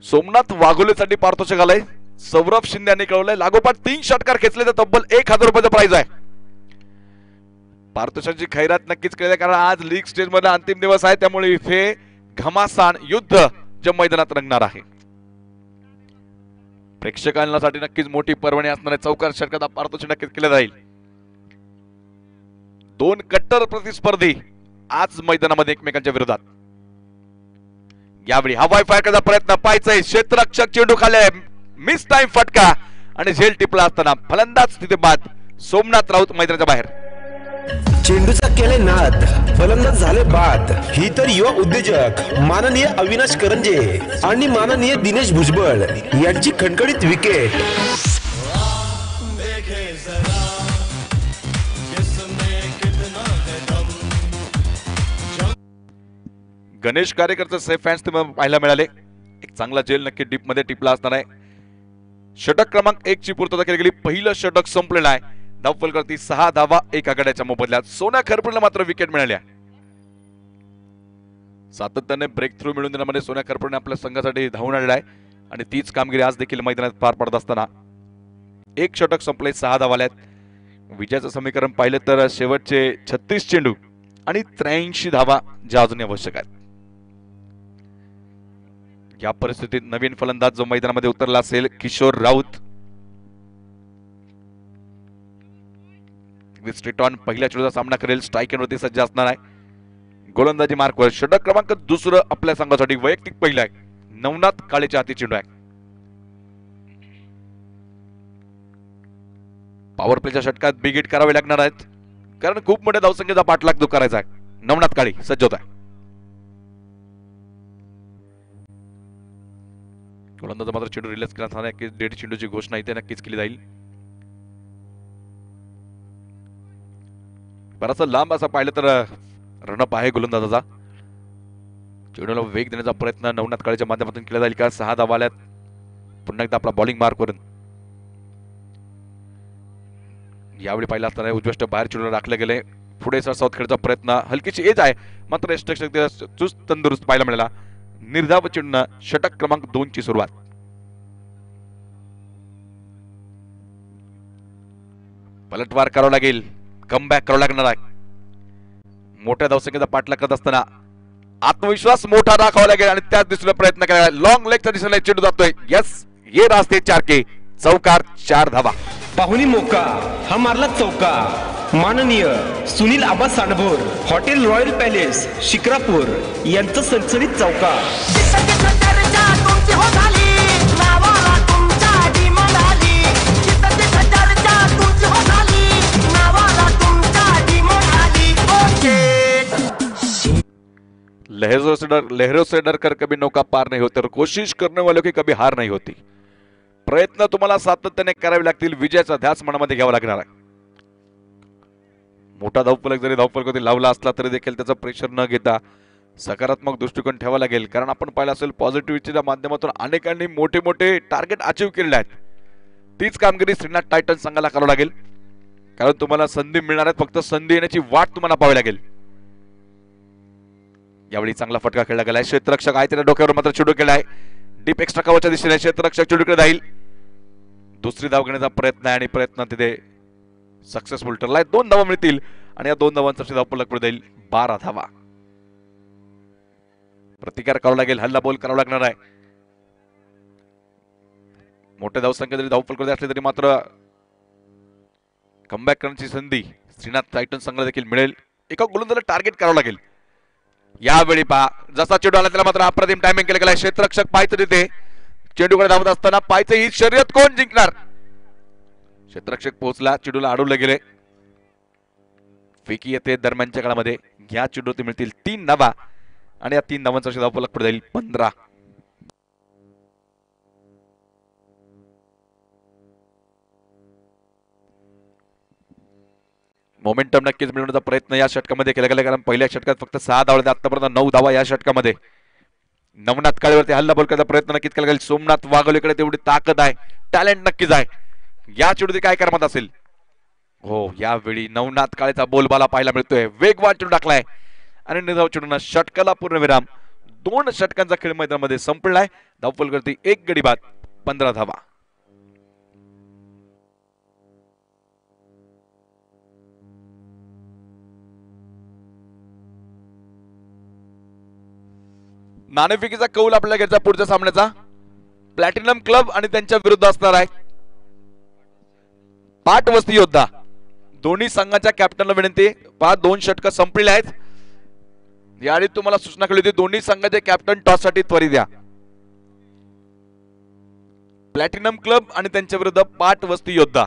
सोमनाथ वाघोलेसाठी पारितोषिक आलंय. सौरभ शिंदे यांनी कळवलंय. लागोपाठ 3 षटकार खेचले तर तब्बल 1000 रुपयाचं प्राइज आहे. पारितोषिकाची खैरात नक्कीच केली, कारण आज लीग स्टेज मध्ये अंतिम दिवस आहे, त्यामुळे इथे घमासान युद्ध जे मैदानात रंगणार आहे. प्रेक्षकांसाठी नक्कीच मोठी पर्वणी असणारे चौकार षटकाचा पारितोषिक नक्कीच केले जाईल. 2 कट्टर प्रतिस्पर्धी आज मैदानामध्ये एकमेकांच्या विरोधात. यावेळी हवाई फायर करण्याचा प्रयत्न पाहायचाय. क्षेत्ररक्षक चेंडू खाली, मिस टाइम फटका आणि झेल टिपला असताना फलंदाज तिथे बाद. सोमनाथ राऊत मैदानाच्या बाहेर. चेंडूचा केले नाद फलंदाज झाले बाद. ही तर युवा उद्योजक माननीय अविनाश करंजे आणि माननीय दिनेश भुजबळ यांची खणखणीत विकेट. गणेश कार्यकर्ते सेफ फॅन्स पाहायला मिळाले. एक चांगला जेल नक्की डीप मध्ये टिपला असणार आहे. षटक क्रमांक 1 ची पूर्तता केली गेली. पहिलं षटक संपलेलं आहे. धाव फलकावरती 6 धावा 1 आघाड्याच्या मोबदल्यात. सोन्या खरपुडेला मात्र विकेट मिळाल्या. सातत्याने ब्रेक थ्रू मिळवून देण्यामध्ये सोन्या खरपुडेने आपल्या संघासाठी धावून आणलेला आहे आणि तीच कामगिरी आज देखील मैदानात पार पडत असताना 1 षटक संपले, 6 धावा आल्यात. विजयाचं समीकरण पाहिलं तर शेवटचे 36 चेंडू आणि 83 धावा ज्या अजून आवश्यक आहेत. या परिस्थितीत नवीन फलंदाज जो मैदानामध्ये उतरला असेल किशोर राऊत. स्ट्रेट ऑन पहिल्या चेंडूचा सामना करेल. स्ट्राईक वरती सज्ज असणार आहे. गोलंदाजी मार्कवर षटक क्रमांक दुसरं आपल्या संघासाठी वैयक्तिक पहिला आहे. नवनाथ काळेच्या हाती चेंडू आहे. पॉवर प्लेच्या षटकात बिग हिट करावे लागणार आहेत कारण खूप मोठ्या धावसंख्येचा पाठलाग तो करायचा आहे. नवनाथ काळे सज्ज होत आहे. गोलंदाज मात्र चेंडू रिलीज करण्यात आला की डेड चेंडूची घोषणा इथे नक्कीच केली जाईल. बराचसा लांब असा पाहिलं तर रनअप आहे गोलंदाजाचा. चेंडूला वेग देण्याचा प्रयत्न नवनाथ काळेच्या माध्यमातून केला जाईल का? 6 धावा आल्यात. पुन्हा एकदा आपला बॉलिंग मार्क वरून यावेळी पाहिला असताना उजव्या बाहेर चेंडूला राखले गेले. पुढे साऊथ खेळचा प्रयत्न. हलकीची एज आहे मात्र यष्टक्षक चुस्त तंदुरुस्त पाहायला मिळाला. निर्धाव चेंडून षटक क्रमांक 2 ची सुरुवात. पलटवार करावा लागेल. कमबॅक करावं लागणार आहे. मोठ्या धावसंख्येचा पाठलाग करत असताना आत्मविश्वास मोठा दाखवावा लागेल आणि त्याच दिशेला प्रयत्न करायला. लॉंग लेगच्या दिशेला चेंडू जातोय. यस ये रास्ते 4 के. चौकार 4 धावा. पाहुणी मोका हा मारला चौका. माननीय Sunil Aba Sandbhor Hotel Royal Palace Shikrapur यांचं सणसणीत चौका. लहरों से डर कर कभी नौका पार नहीं होती और कोशिश करने वालों की कभी हार नहीं होती. प्रयत्न तुम्हाला सातत्याने करावे लागतील. विजयाचा ध्यास मनामध्ये घ्यावा लागणार आहे. मोठा धावफलक जरी धावफलकावरती लावला असला तरी देखील त्याचा प्रेशर न घेता सकारात्मक दृष्टिकोन ठेवावा लागेल कारण आपण पाहिलं असेल पॉझिटिव्हिटीच्या माध्यमातून अनेकांनी मोठे मोठे टार्गेट अचीव केलेले आहेत. तीच कामगिरी श्रीनाथ टायटन संघाला करावं लागेल कारण तुम्हाला संधी मिळणार आहेत. फक्त संधी येण्याची वाट तुम्हाला पाहावी लागेल. यावेळी चांगला फटका खेळला गेलाय. क्षेत्ररक्षक आहे त्याच्या डोक्यावर मात्र चेंडू केलाय. डीप एक्स्ट्रा कव्हरच्या दिशेने क्षेत्ररक्षक चेंडूकडे जाईल. दुसरी धाव घेण्याचा प्रयत्न आहे आणि प्रयत्न तिथे सक्सेसफुल ठरलाय. 2 धावा मिळतील आणि या 2 धावांचा धावफलक पुढे जाईल. 12 धावा. प्रतिकार करावा लागेल. हल्ला बोल करावा लागणार आहे. मोठ्या धावसंख्या जरी धावफलक असले तरी मात्र कमबॅक करण्याची संधी श्रीनाथ टायटन संघाला देखील मिळेल. एका गोलंदाजाला टार्गेट करावं लागेल. यावेळी पहा जसा चेंडू आला त्याला मात्र अप्रतिम टायमिंग केलं गेलं. क्षेत्ररक्षक पायचं तिथे चेंडूकडे धावत असताना पायचं ही शर्यत कोण जिंकणार? क्षेत्ररक्षक पोहोचला. चेंडूला अडवले गेले. फेकी येते दरम्यानच्या काळामध्ये. या चेंडूवरती मिळतील 3 धावा आणि या 3 धावांचा धावफलक पुढे जाईल. 15. मोमेंटम नक्कीच मिळवण्याचा प्रयत्न या षटकामध्ये केला गेला कारण पहिल्या षटकात फक्त 6 धावा. आतापर्यंत 9 धावा या षटकामध्ये. नवनाथ काळेवरती हल्ला बोल करण्याचा प्रयत्न नक्कीच केला गेला. सोमनाथ वाघोलीकडे तेवढी ताकद आहे, टॅलेंट नक्कीच आहे. या चेंडूची काय करमत असेल? हो, यावेळी नवनाथ काळेचा बोलबाला पाहायला मिळतोय. वेगवान चेंडू टाकलाय आणि निर्धाव चेंडून षटकाला पूर्णविराम. 2 षटकांचा खेळ मैदानामध्ये संपलाय. धावफलकावरती 1 गडी बाद. 15 धावा. नाणेफेकीचा कौल आपल्याला घ्यायचा पुढच्या सामन्याचा. प्लॅटिनम क्लब आणि त्यांच्या विरुद्ध असणार आहे पाटवस्ती योद्धा. दोन्ही संघाच्या कॅप्टनला विनंती. 2 षटक संपलेले आहेत. यावेळी तुम्हाला सूचना केली होती दोन्ही संघाचे कॅप्टन टॉस साठी त्वरित द्या. प्लॅटिनम क्लब आणि त्यांच्या विरुद्ध पाटवस्ती योद्धा.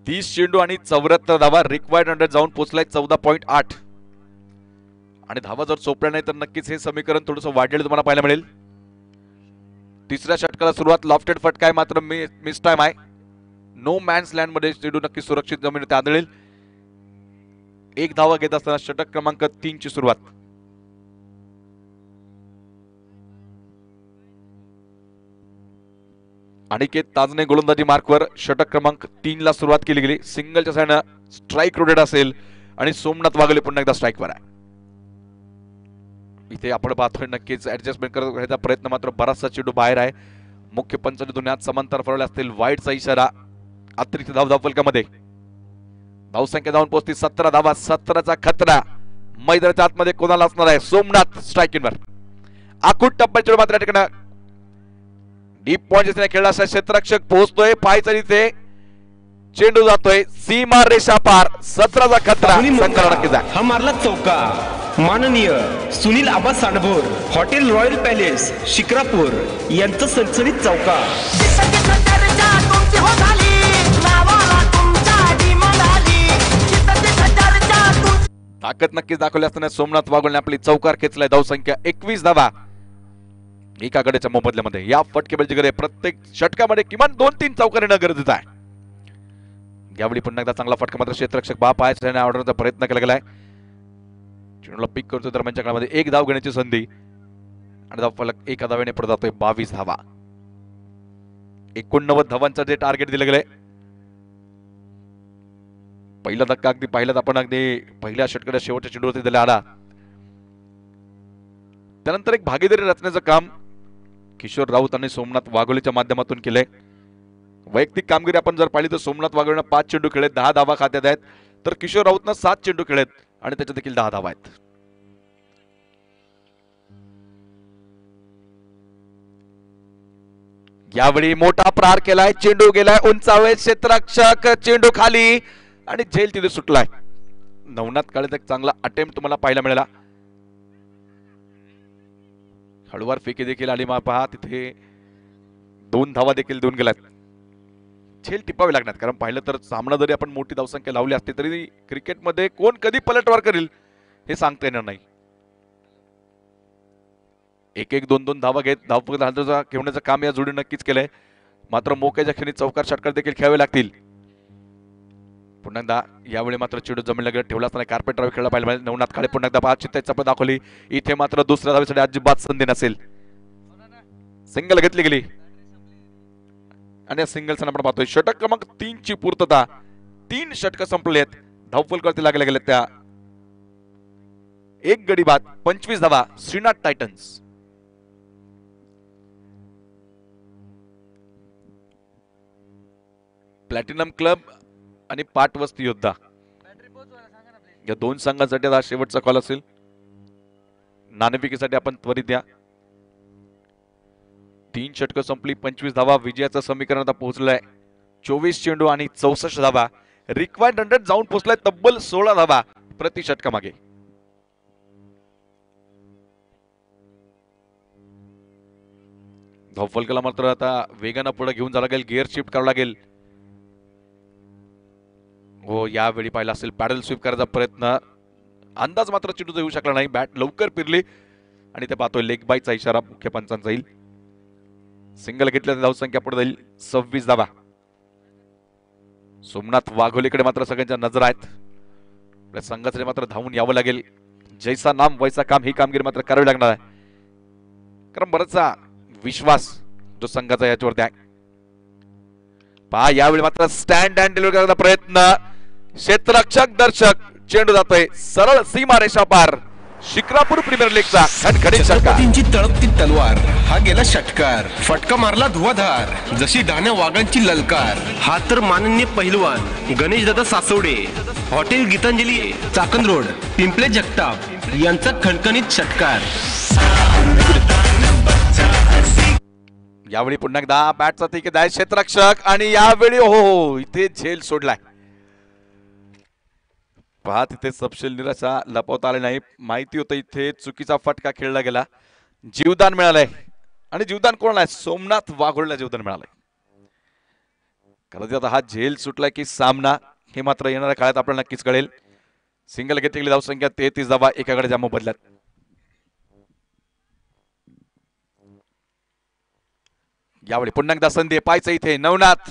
तीस चेंडू आणि 74 धावा. रिक्वायर्ड 100 जाऊन पोहोचलाय 14.8 आणि धावा जर सोपल्या नाही तर नक्कीच हे समीकरण थोडंसं वाढलेलं तुम्हाला पाहायला मिळेल. तिसऱ्या षटकाला सुरुवात लॉफ्टेड फटका आहे मात्र मिस टाइम आहे. नो मॅन्स लँड मध्ये चेंडू नक्की सुरक्षित जमिनीत आदळेल. 1 धावा घेत असताना षटक क्रमांक 3 ची सुरुवात. अनिकेत ताजने गोलंदाजी मार्कवर षटक क्रमांक 3 ला सुरुवात केली गेली. सिंगलच्या साईडनं स्ट्राईक रोटेड असेल आणि सोमनाथ वाघोले पुन्हा एकदा स्ट्राईकवर आहे. इथे आपण पाहतोय नक्कीच ऍडजस्टमेंट करण्याचा प्रयत्न, मात्र बराचसा चेंडू बाहेर आहे. मुख्य पंचांनी दुनियात समांतर फरवले असतील. वाईटचा इशारा. अतिरिक्त धाव फलकामध्ये धावसंख्या जाऊन पोहोचती 17 धावा. 17चा खतरा मैदानाच्या आतमध्ये कोणाला असणार आहे? सोमनाथ स्ट्रायकिंगवर. आखूड टप्प्यात चेंडू मात्र या ठिकाणी डीप पॉइंट खेळला असा क्षेत्ररक्षक पोहोचतोय. पायचा इथे चेंडू जातोय सीमा रेषा पार. 17चा खतरा संघाला नक्कीच आहे. हा मारला चौका. माननीय Sunil Aba Sandbhor, Hotel Royal Palace Shikrapur यांचं सणसणीत चौका. ताकद नक्कीच दाखवली असताना सोमनाथ वाघोळने आपली चौकार खेचलाय. धावसंख्या 21 धावा एका गड्याच्या मोबदल्यामध्ये. या फटकेबाजी गडे प्रत्येक षटकामध्ये किमान 2-3 चौकार येणं गरजेचं आहे. यावेळी पुन्हा एकदा चांगला फटका मात्र क्षेत्ररक्षक बाप आहे ऑर्डरचा प्रयत्न केला गेलाय. चेंडूला पिक करतो दरम्यानच्या काळामध्ये एक धाव घेण्याची संधी आणि धाव फलक एका धावेने पुढे जातोय. 22 धावा. 89 धावांचं जे टार्गेट दिलं गेलंय. पहिला धक्का अगदी पाहिल्यात आपण अगदी पहिल्या षटकाच्या शेवटच्या चेंडूवरती दिला आला. त्यानंतर एक भागीदारी रचण्याचं काम किशोर राऊत आणि सोमनाथ वाघोलीच्या माध्यमातून केलंय. वैयक्तिक कामगिरी आपण जर पाहिली तर सोमनाथ वाघोलीनं 5 चेंडू खेळलेत, 10 धावा खात्यात आहेत. तर किशोर राऊतनं 7 चेंडू खेळलेत आणि त्याच्यात देखील 10 धावा आहेत. यावेळी मोठा प्रहार केलाय. चेंडू गेलाय उंचावे. क्षेत्ररक्षक चेंडू खाली आणि झेल तिथे सुटलाय. नवनाथ काळेत एक चांगला अटेम्प्ट तुम्हाला पाहायला मिळाला. हळूवार फेकी देखील आली. पहा तिथे 2 धावा देखील देऊन गेल्यात. झेल टिपावी लागणार, कारण पाहिलं तर सामना जरी आपण मोठी धावसंख्या लावली असते तरी क्रिकेटमध्ये कोण कधी पलटवार करेल हे सांगता येणार नाही. 1-1, 2-2 धावा घेत धावफलक घेण्याचं काम या जोडीने नक्कीच केलंय. मात्र मोक्याच्या क्षणी चौकार षटकार देखील खेळावे लागतील. पुन्हा एकदा यावेळी मात्र चेंडू जमिनीला गेला ठेवला असताना कार्पेट रावी खेळला पाहिजे. नवनाथ काळे पुन्हा एकदा 5 चित्ताची चपळ दाखवली. इथे मात्र दुसऱ्या धावेसाठी अजिबात संधी नसेल. सिंगल घेतली गेली आणि या सिंगलचं आपण पाहतोय षटक क्रमांक 3 ची पूर्तता. 3 षटक संपले आहेत. धावफलकावरती लागले गेले त्या एक गडी बाद. 25 धावा. श्रीनाथ टायटन्स. प्लॅटिनम क्लब आणि पाटवस्ती योद्धा या 2 संघांसाठी हा शेवटचा कॉल असेल. नाणेफेकीसाठी आपण त्वरित द्या. 3 षटक संपली. 25 धावा. विजयाचं समीकरण आता पोहोचलंय 24 चेंडू आणि 64 धावा. रिक्वायर्ड 100 जाऊन पोहोचलाय तब्बल 16 धावा प्रति षटकामागे. धावफलकाला मात्र आता वेगानं पुढे घेऊन जावं लागेल. गिअर शिफ्ट करावं लागेल. हो, यावेळी पाहिला असेल पॅडल स्वीप करायचा प्रयत्न. अंदाज मात्र चेंडू येऊ शकला नाही. बॅट लवकर फिरली आणि ते पाहतोय लेग बायचा इशारा मुख्य पंचांचा येईल. सिंगल घेतल्या धावसंख्या पुढे जाईल 26 धावा. सोमनाथ वाघोलीकडे मात्र सगळ्यांच्या नजर आहेत. आपल्या संघासाठी मात्र धावून यावं लागेल. जैसा नाम वैसा काम ही कामगिरी मात्र करावी लागणार आहे, कारण बराचसा विश्वास जो संघाचा याच्यावरती आहे. पहा यावेळी मात्र स्टँड अँड डिलिव्हरी करण्याचा प्रयत्न. क्षेत्ररक्षक दर्शक चेंडू जातोय सरळ सीमा रेषा पार. शिक्रापूर प्रीमियर लीगचा खणखणीत षटकार. तळपती तलवार हा गेला षटकार. फटका मारला धुवाधार. जशी दाण्या वाघांची ललकार. हा तर माननीय पहिलवान गणेश दादा सासवडे, हॉटेल गीतांजली चाकण रोड, पिंपले जगताप यांचा खणखणीत षटकार. यावेळी पुन्हा एकदा बॅटचा तिकीट आहे क्षेत्ररक्षक आणि यावेळी हो इथे झेल सोडलाय. पहा तिथे सपशेल निराशा लपवता आले नाही. माहिती होतं इथे चुकीचा फटका खेळला गेला. जीवदान मिळालंय आणि जीवदान कोणाला आहे? सोमनाथ वाघोळीला जीवदान मिळालंय. कदाचित आता हा झेल सुटलाय की सामना हे मात्र येणाऱ्या काळात आपल्याला नक्कीच कळेल. सिंगल घेतलेली धावसंख्या 33 धावा एकाकडे जामो बदल्यात. यावेळी पुन्हा एकदा संधी पाहायचं इथे नवनाथ.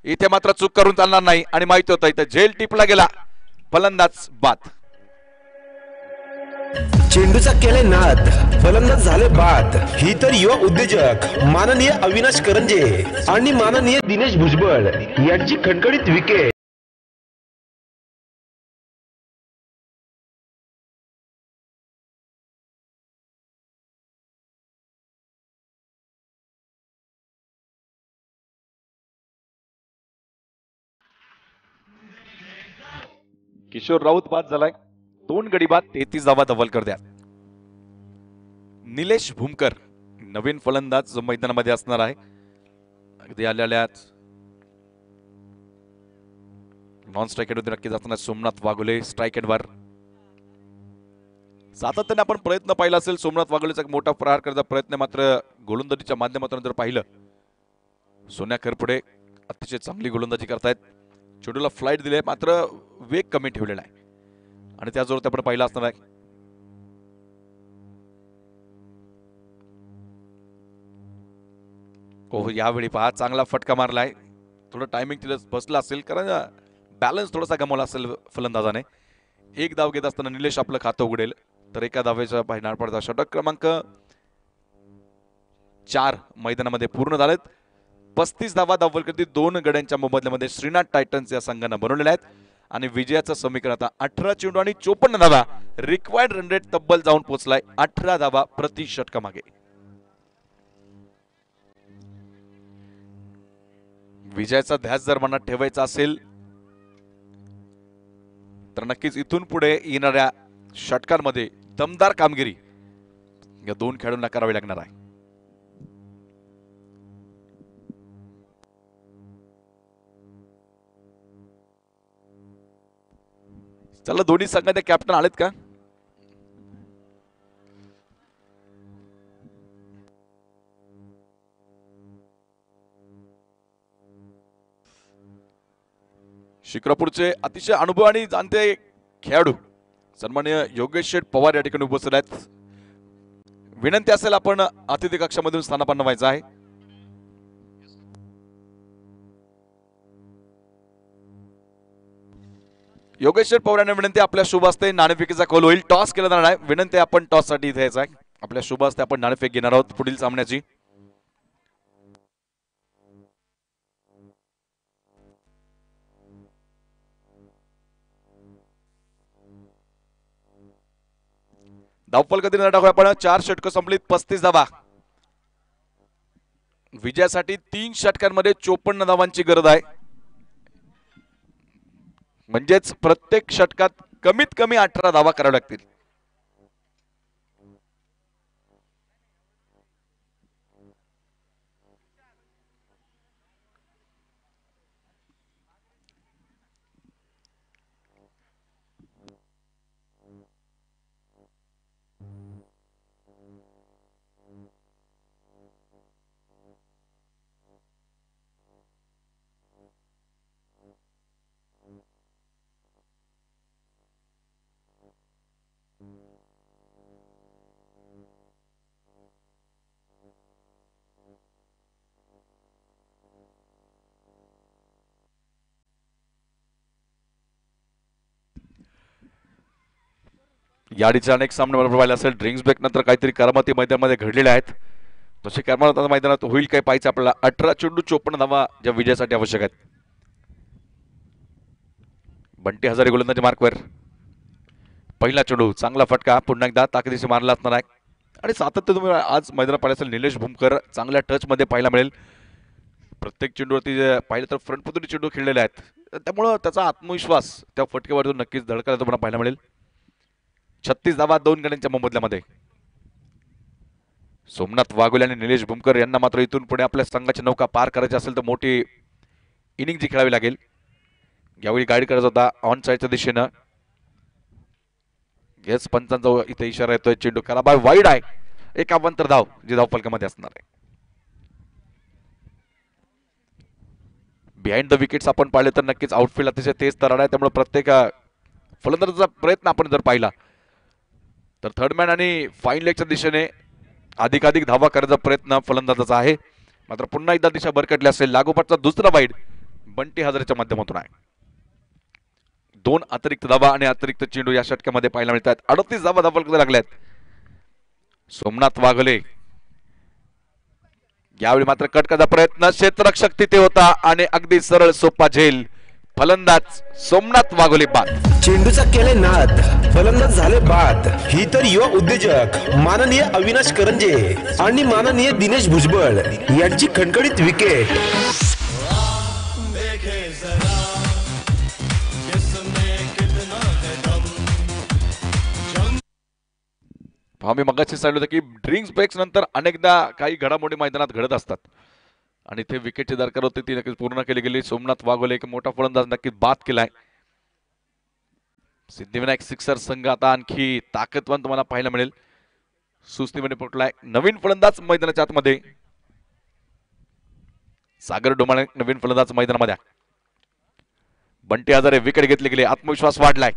इथे मात्र चूक करून चालणार नाही आणि माहिती होतं इथे झेल टिपला गेला. फलंदाज बाद. चेंडूचा केले नाद, फलंदाज झाले बाद. ही तर युवा उद्योजक माननीय अविनाश करंजे आणि माननीय दिनेश भुजबळ यांची खणखणीत विकेट. किशोर राऊत बाद झालाय, 2 गडी बाद, 33 धावा धवल कर द्या. निलेश भूमकर नवीन फलंदाज जो मैदानामध्ये असणार आहे. अगदी आल्यात नॉन स्ट्राईक एंडवर नक्कीच असताना सोमनाथ वाघोले स्ट्राईक एंडवर. सातत्याने आपण प्रयत्न पाहिला असेल सोमनाथ वाघोलेचा एक मोठा प्रहार करण्याचा प्रयत्न, मात्र गोलंदाजीच्या माध्यमातून जर पाहिलं सोन्या खरपुडे अतिशय चांगली गोलंदाजी करतायत. चेंडूला फ्लाईट दिले मात्र वेग कमी ठेवलेला आहे आणि त्या जोरात आपण पाहिला असणार आहे. हो यावेळी पहा चांगला फटका मारलाय, थोडं टायमिंग तिला बसला असेल कारण बॅलन्स थोडासा गमावला असेल फलंदाजाने. एक धाव घेत असताना निलेश आपलं खातं उघडेल तर एका धावेचा बाहेर पडता. षटक क्रमांक 4 मैदानामध्ये पूर्ण झालेत. 35 धावा धावलकर्ती 2 गड्यांच्या मोबदल्यामध्ये श्रीनाथ टायटन्स या संघानं बनवलेल्या आहेत आणि विजयाचं समीकरण आता 18 चेंडू आणि 54 धावा. रिक्वायर्ड रन रेट तब्बल जाऊन पोहोचलाय 18 धावा प्रति षटकामागे. विजयाचा ध्यास जर मनात ठेवायचा असेल तर नक्कीच इथून पुढे येणाऱ्या षटकांमध्ये दमदार कामगिरी या 2 खेळाडूंना करावी लागणार आहे. चला दोन्ही संघाचे कॅप्टन आलेत का? शिक्रापूरचे अतिशय अनुभव आणि जाणते खेळाडू सन्माननीय योगेश शेठ पवार या ठिकाणी उपस्थित आहेत. विनंती असेल आपण अतिथी कक्षामधून स्थानापन्न व्हायचं आहे. योगेश शेठ पवार यांना विनंती, आपल्या शुभ हस्ते नाणेफेकीचा कौल होईल. टॉस केला जाणार आहे. विनंती आपण टॉस साठी इथे यायचं आहे. आपल्या शुभ हस्ते आपण नाणेफेक घेणार आहोत पुढील सामन्याची. धावफल कधी टाकूया आपण. 4 षटकं संपलीत, 35 धावा. विजयासाठी 3 षटकांमध्ये 54 धावांची गरज आहे. म्हणजेच प्रत्येक षटकात कमीत कमी 18 धावा कराव्या लागतील. याडीचे अनेक सामने मला पाहिला असेल. ड्रिंक्स ब्रेक नंतर काहीतरी करामती मैदानामध्ये घडलेल्या आहेत. तसे करामत मैदानात होईल काय पाहिजे आपल्याला. 18 चेंडू 54 धावा ज्या विजयासाठी आवश्यक आहेत. बंटी हजारे गोलंदाजी मार्कवर. पहिला चेंडू चांगला फटका पुन्हा एकदा ताकदीशी मारला असणार आहे आणि सातत्य तुम्ही आज मैदानात पाहिलं असेल. निलेश भूमकर चांगल्या टच मध्ये पाहायला मिळेल. प्रत्येक चेंडूवरती पाहिलं तर फ्रंट पद्धती चेंडू खेळलेले आहेत, त्यामुळे त्याचा आत्मविश्वास त्या फटकेवरतून नक्कीच धडकायला तुम्हाला पाहायला मिळेल. 36 धावा 2 गड्यांच्या मोबदल्यामध्ये. सोमनाथ वाघोले आणि निलेश भूमकर यांना मात्र इथून पुढे आपल्या संघाची नौका पार करायची असेल तर मोठी इनिंग जी खेळावी लागेल. यावेळी गाईड करायचा होता ऑन साईडच्या दिशेनं. येस पंचांचा इथे इशारा येतोय. चेंडू खराब आहे, वाईड आहे. एक अवांतर धाव जी धावफलकामध्ये असणार आहे. बिहाइंड द विकेट्स आपण पाहिले तर नक्कीच आउटफील्ड अतिशय तेज तरार आहे, त्यामुळे प्रत्येक फलंदाजाचा प्रयत्न आपण जर पाहिला तर थर्डमॅन आणि फाईन लेगच्या दिशेने अधिकाधिक धावा करण्याचा प्रयत्न फलंदाजाचा आहे. मात्र पुन्हा एकदा दिशा भरकटली असेल. लागोपाठचा दुसरा वाईड बंटी हजारेच्या माध्यमातून आहे. 2 अतिरिक्त धावा आणि अतिरिक्त चेंडू या षटकामध्ये पाहायला मिळतात. 38 धावा धावफलकामध्ये लागल्यात. सोमनाथ वाघोले यावेळी मात्र कटकाचा प्रयत्न, क्षेत्ररक्षक तिथे होता आणि अगदी सरळ सोपा झेल. फलंदाज सोमनाथ वाघोले बाद. चेंडूचा केले नाद, फलंदाज झाले बाद. ही तर युवा उद्योजक माननीय अविनाश करंजे आणि माननीय दिनेश भुजबळ यांची खणखणीत विकेट. देखे जरा किसने कितना आम्ही मगाशी सांगितलं होतं की ड्रिंक्स ब्रेक्स नंतर अनेकदा काही घडामोडी मैदानात घडत असतात आणि इथे विकेटची दरकार होती ती नक्कीच पूर्ण केली गेली. सोमनाथ वाघोले एक मोठा फलंदाज नक्कीच बाद केलाय. सिद्धिविनायक सिक्सर संघ आता आणखी ताकदवंत मला पाहायला मिळेल. सुस्तीमध्ये पोटलाय नवीन फलंदाज मैदानाच्या आतमध्ये. सागर डोमाळे नवीन फलंदाज मैदानामध्ये. बंटी हजारे विकेट घेतली गेली. आत्मविश्वास वाढलाय.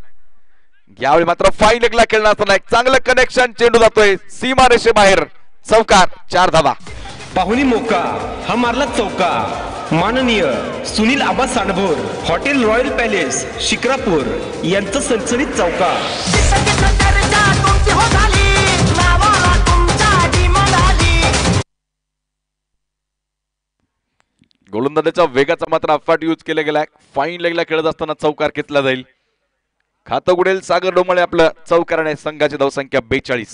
यावेळी मात्र फाईन लेगला खेळणार असताना एक चांगलं कनेक्शन. चेंडू जातोय सीमा रेषेबाहेर. चौकार 4 धावा. पाहुणी मोका हा मारला चौका. माननीय Sunil Aba Sandbhor Hotel Royal Palace Shikrapur यांचं सणसणीत चौका. गोलंदाजाच्या वेगाचा मात्र अफाट यूज केला गेलाय. फाईन लेगला खेळत असताना चौकार घेतला जाईल. खातं उघडेल सागर डोमाळे आपलं चौकाराने. संघाची धावसंख्या 42.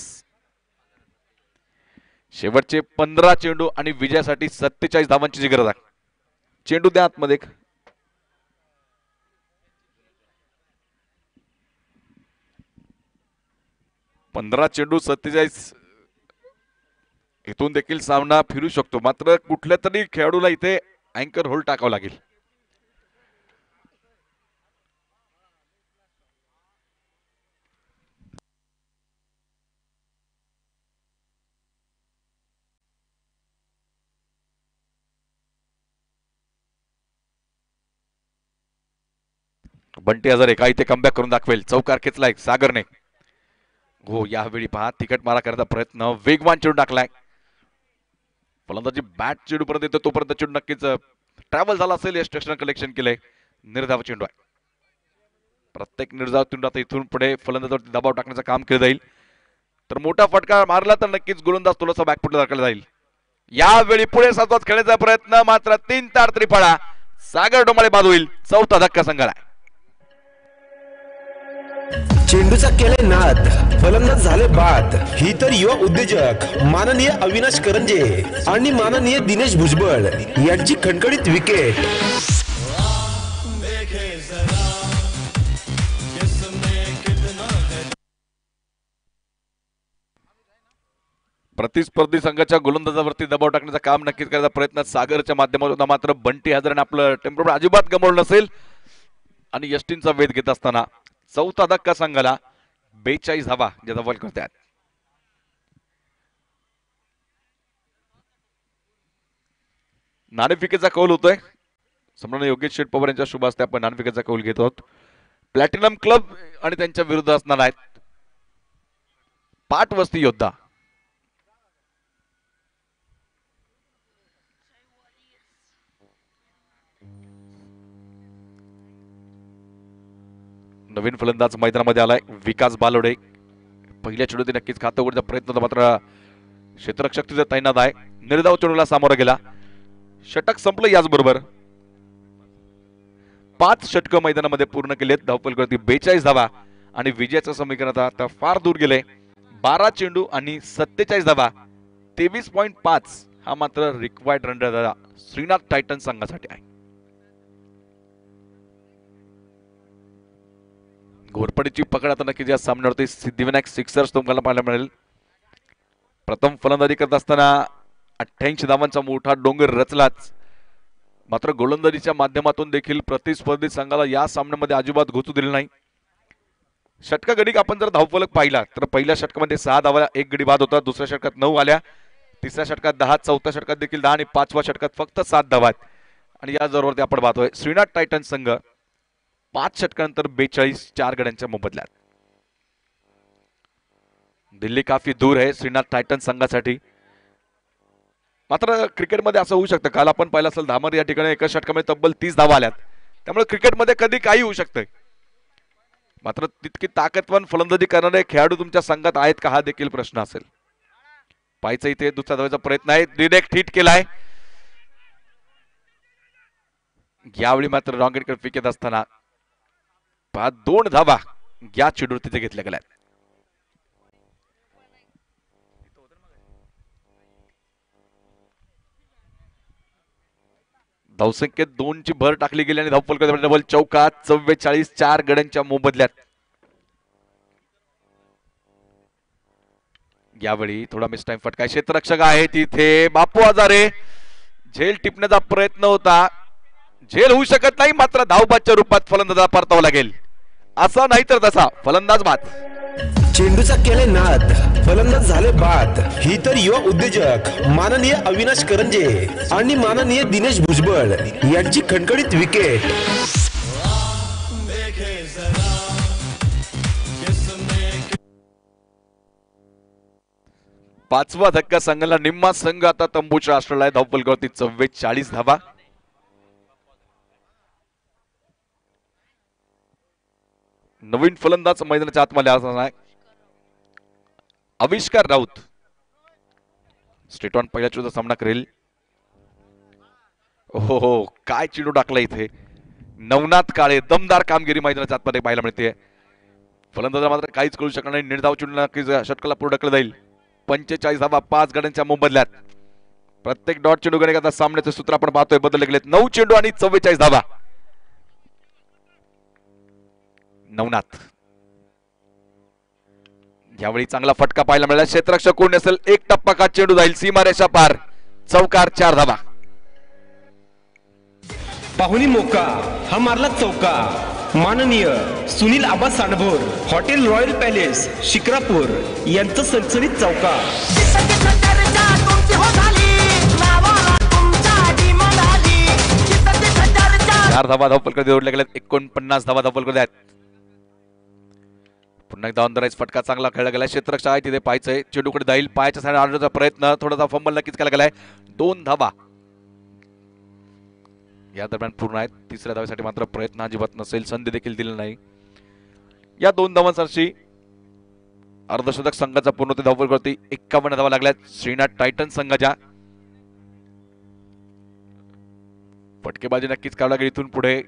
शेवटचे 15 चेंडू आणि विजयासाठी 47 धावांची गरज आहे. चेंडू द्या आतमध्ये. 15 चेंडू 47. इथून देखील सामना फिरू शकतो. मात्र कुठल्या तरी खेळाडूला इथे अँकर होल्ड टाकावं लागेल. बंटी हजारे काय इथे कमबॅक करून दाखवेल. चौकार खेचलाय सागरने. हो यावेळी पहा तिकट मारा करण्याचा प्रयत्न. वेगवान चेंडू टाकलाय. फलंदाजी बॅट चेंडू पर्यंत येतो तोपर्यंत चेंडू नक्कीच ट्रॅव्हल झाला असेल. या स्टेशन कलेक्शन केलंय. निर्धाव चेंडू आहे. प्रत्येक निर्धाव चेंडू आता इथून पुढे फलंदाजावरती दबाव टाकण्याचं काम केलं जाईल. तर मोठा फटका मारला तर नक्कीच गोलंदाज थोडासा बॅकफुटला दाखवला जाईल. यावेळी पुढे सातवाच खेळण्याचा प्रयत्न. मात्र 3 तार त्रिफळा. सागर डोमाळे बाद होईल. चौथा धक्का संघाला. चेंडूचा केले नाद. फलंदाज झाले बाद. ही तर युवा उद्योजक माननीय अविनाश करंजे आणि माननीय दिनेश भुजबळ यांची खणखणीत विकेट. प्रतिस्पर्धी संघाच्या गोलंदाजावरती दबाव टाकण्याचा काम नक्कीच करायचा प्रयत्न सागरच्या माध्यमातून. मात्र बंटी हजारेने आपलं टेम्पो अजिबात गमावलं नसेल आणि यष्टींचा वेध घेत असताना चौथा धक्का संघाला. 42 धावा ज्याचा बॉल करतात. नाणेफिकेचा कौल होतोय. सम्राट योगेश शेठ पवार यांच्या शुभ हस्ते आपण नाणेफिकेचा कौल घेत आहोत. प्लॅटिनम क्लब आणि त्यांच्या विरुद्ध असणार आहेत पाटवस्ती योद्धा. नवीन फलंदाज मैदानामध्ये आलाय विकास बालोडे. पहिल्या चेंडूत नक्कीच खातं उघडण्याचा प्रयत्न होता. मात्र क्षेत्ररक्षक तिथे तैनात आहे. निर्धाव चेंडूला सामोरा गेला. षटक संपलं. याचबरोबर 5 षटकं मैदानामध्ये पूर्ण केलेत. धावफलकावरती 42 धावा आणि विजयाचं समीकरण आता फार दूर गेले. 12 चेंडू आणि 47 धावा. 23.5 हा मात्र required run rate Shrinath Titan संघासाठी आहे. घोरपडीची पकड आता नक्कीच या सामन्यावरती सिद्धिविनायक सिक्सर्स तुम्हाला पाहायला मिळेल. प्रथम फलंदाजी करत असताना 88 धावांचा मोठा डोंगर रचलाच. मात्र गोलंदाजीच्या माध्यमातून देखील प्रतिस्पर्धी संघाला या सामन्यामध्ये अजिबात घुसू दिले नाही. षटका गडी आपण जर धावफलक पाहिला तर पहिल्या षटकामध्ये 6 धावा 1 गडी बाद होता. दुसऱ्या षटकात 9 आल्या. तिसऱ्या षटकात 10. चौथ्या षटकात देखील 10 आणि 5व्या षटकात फक्त 7 धावा आणि या जोरावरती आपण पाहतोय श्रीनाथ टायटन संघ 5 षटकानंतर 42 4 गड्यांच्या मोबदल्यात. दिल्ली काफी दूर आहे श्रीनाथ टायटन संघासाठी. मात्र क्रिकेटमध्ये असं होऊ शकतं. काल आपण पाहिलं असेल धामर या ठिकाणी एका षटकामध्ये तब्बल 30 धावा आल्यात. त्यामुळे क्रिकेटमध्ये कधी काही होऊ शकतंय. मात्र तितकी ताकदवान फलंदाजी करणारे खेळाडू तुमच्या संघात आहेत का हा देखील प्रश्न असेल. पाहायचं इथे दुसऱ्या धावेचा प्रयत्न आहे. डिरेक्ट हिट केलाय. यावेळी मात्र रॉंग एंड फेक असताना 2 धावा या चेंडूवर तिथे घेतल्या गेल्या. धावसंख्येत 2 ची भर टाकली गेली आणि धावफलकावर डबल चौका. 44 4 गड्यांच्या मोबदल्यात. यावेळी थोडा मिस टाइम फटका, क्षेत्ररक्षक आहे तिथे बापू आजारे, झेल टिपण्याचा प्रयत्न होता, झेल होऊ शकत नाही, मात्र धावबादच्या रूपात फलंदाजाला परतावं लागेल, असा नाही तर तसा फलंदाज बाद. चेंडूचा केले नाद, फलंदाज झाले बाद. ही तर युवा उद्योजक माननीय अविनाश करंजे आणि माननीय दिनेश भुजबळ यांची खणखणीत विकेट. पाचवा धक्का संघाला, निम्मा संघ आता तंबूच्या आश्रयाला आहे. धावफलकावरती 44 धावा. नवीन फलंदाज मैदानाच्या आतमध्ये असणार आहे आविष्कार राऊत. स्ट्रेट ऑन पहिल्या चेंडूचा सामना करेल. हो काय चेंडू टाकला इथे नवनाथ काळे, दमदार कामगिरी मैदानाच्या आतमध्ये पाहायला मिळते. फलंदाजा मात्र काहीच करू शकणार नाही. निर्धाव चेंडू नक्कीच षटकाला पुढे ढकलला जाईल. 45 धावा 5 गड्यांच्या मोबदल्यात. प्रत्येक डॉट चेंडू गणित सामन्याचे सूत्र आपण पाहतोय बदलले गेलेत. 9 चेंडू आणि 44 धावा. नवनाथ यावेळी चांगला फटका पाहायला मिळाला. क्षेत्ररक्षक कोण नसेल, एक टप्पा का चेंडू जाईल सीमारेषा पार. चौकार 4 धावा. पाहुणी मोका हा मारला चौका. माननीय Sunil Aba Sandbhor, Hotel Royal Palace Shikrapur यांचं सणसणीत चौका. 4 धावा धावफलकात जोडल्या गेल्यात. 49 धावा धावफलकात आहेत. पुन्हा एकदा ऑन फटका चांगला खेळला गेला. क्षेत्ररक्षक आहे तिथे पाहायचंय, चेंडूकडे जाईल, पायाच्या साईड आणण्याचा प्रयत्न, थोडासा फंबल नक्कीच केला गेलाय. 2 धावा या दरम्यान पूर्ण आहेत. तिसऱ्या धावेसाठी मात्र प्रयत्न अजिबात नसेल, संधी देखील दिली नाही. या 2 धावांसाठी अर्धशतक संघाचा पूर्ण ते धावफलकावरती 51 धावा लागल्यात श्रीनाथ टायटन संघाच्या. फटकेबाजी नक्कीच करावं लागेल इथून पुढे.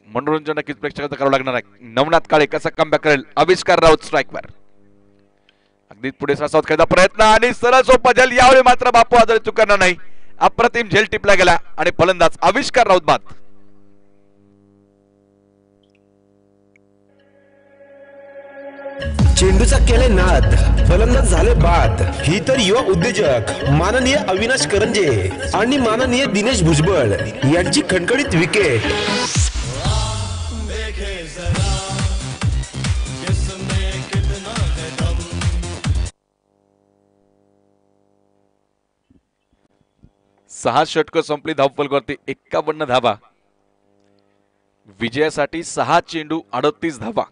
मनोरंजन नक्कीच प्रेक्षकांचं करावं लागणार आहे. नवनाथ काळे कसा कमबॅक करेल. आविष्कार राऊत स्ट्राईकवर. अगदी पुढे सासावत खेळायचा प्रयत्न आणि सरळ सोपा झेल. यावेळी मात्र बापू आजारी चुकणार नाही. अप्रतिम झेल टिपला गेला आणि फलंदाज आविष्कार राऊत बाद. चेंडूचा केले नाद, फलंदाज झाले बाद. ही तर युवा उद्योजक माननीय अविनाश करंजे आणि माननीय दिनेश भुजबळ यांची खणखणीत विकेट. सहा षटकं संपली धावफलकावरती 51 धावा. विजयासाठी 6 चेंडू 38 धावा.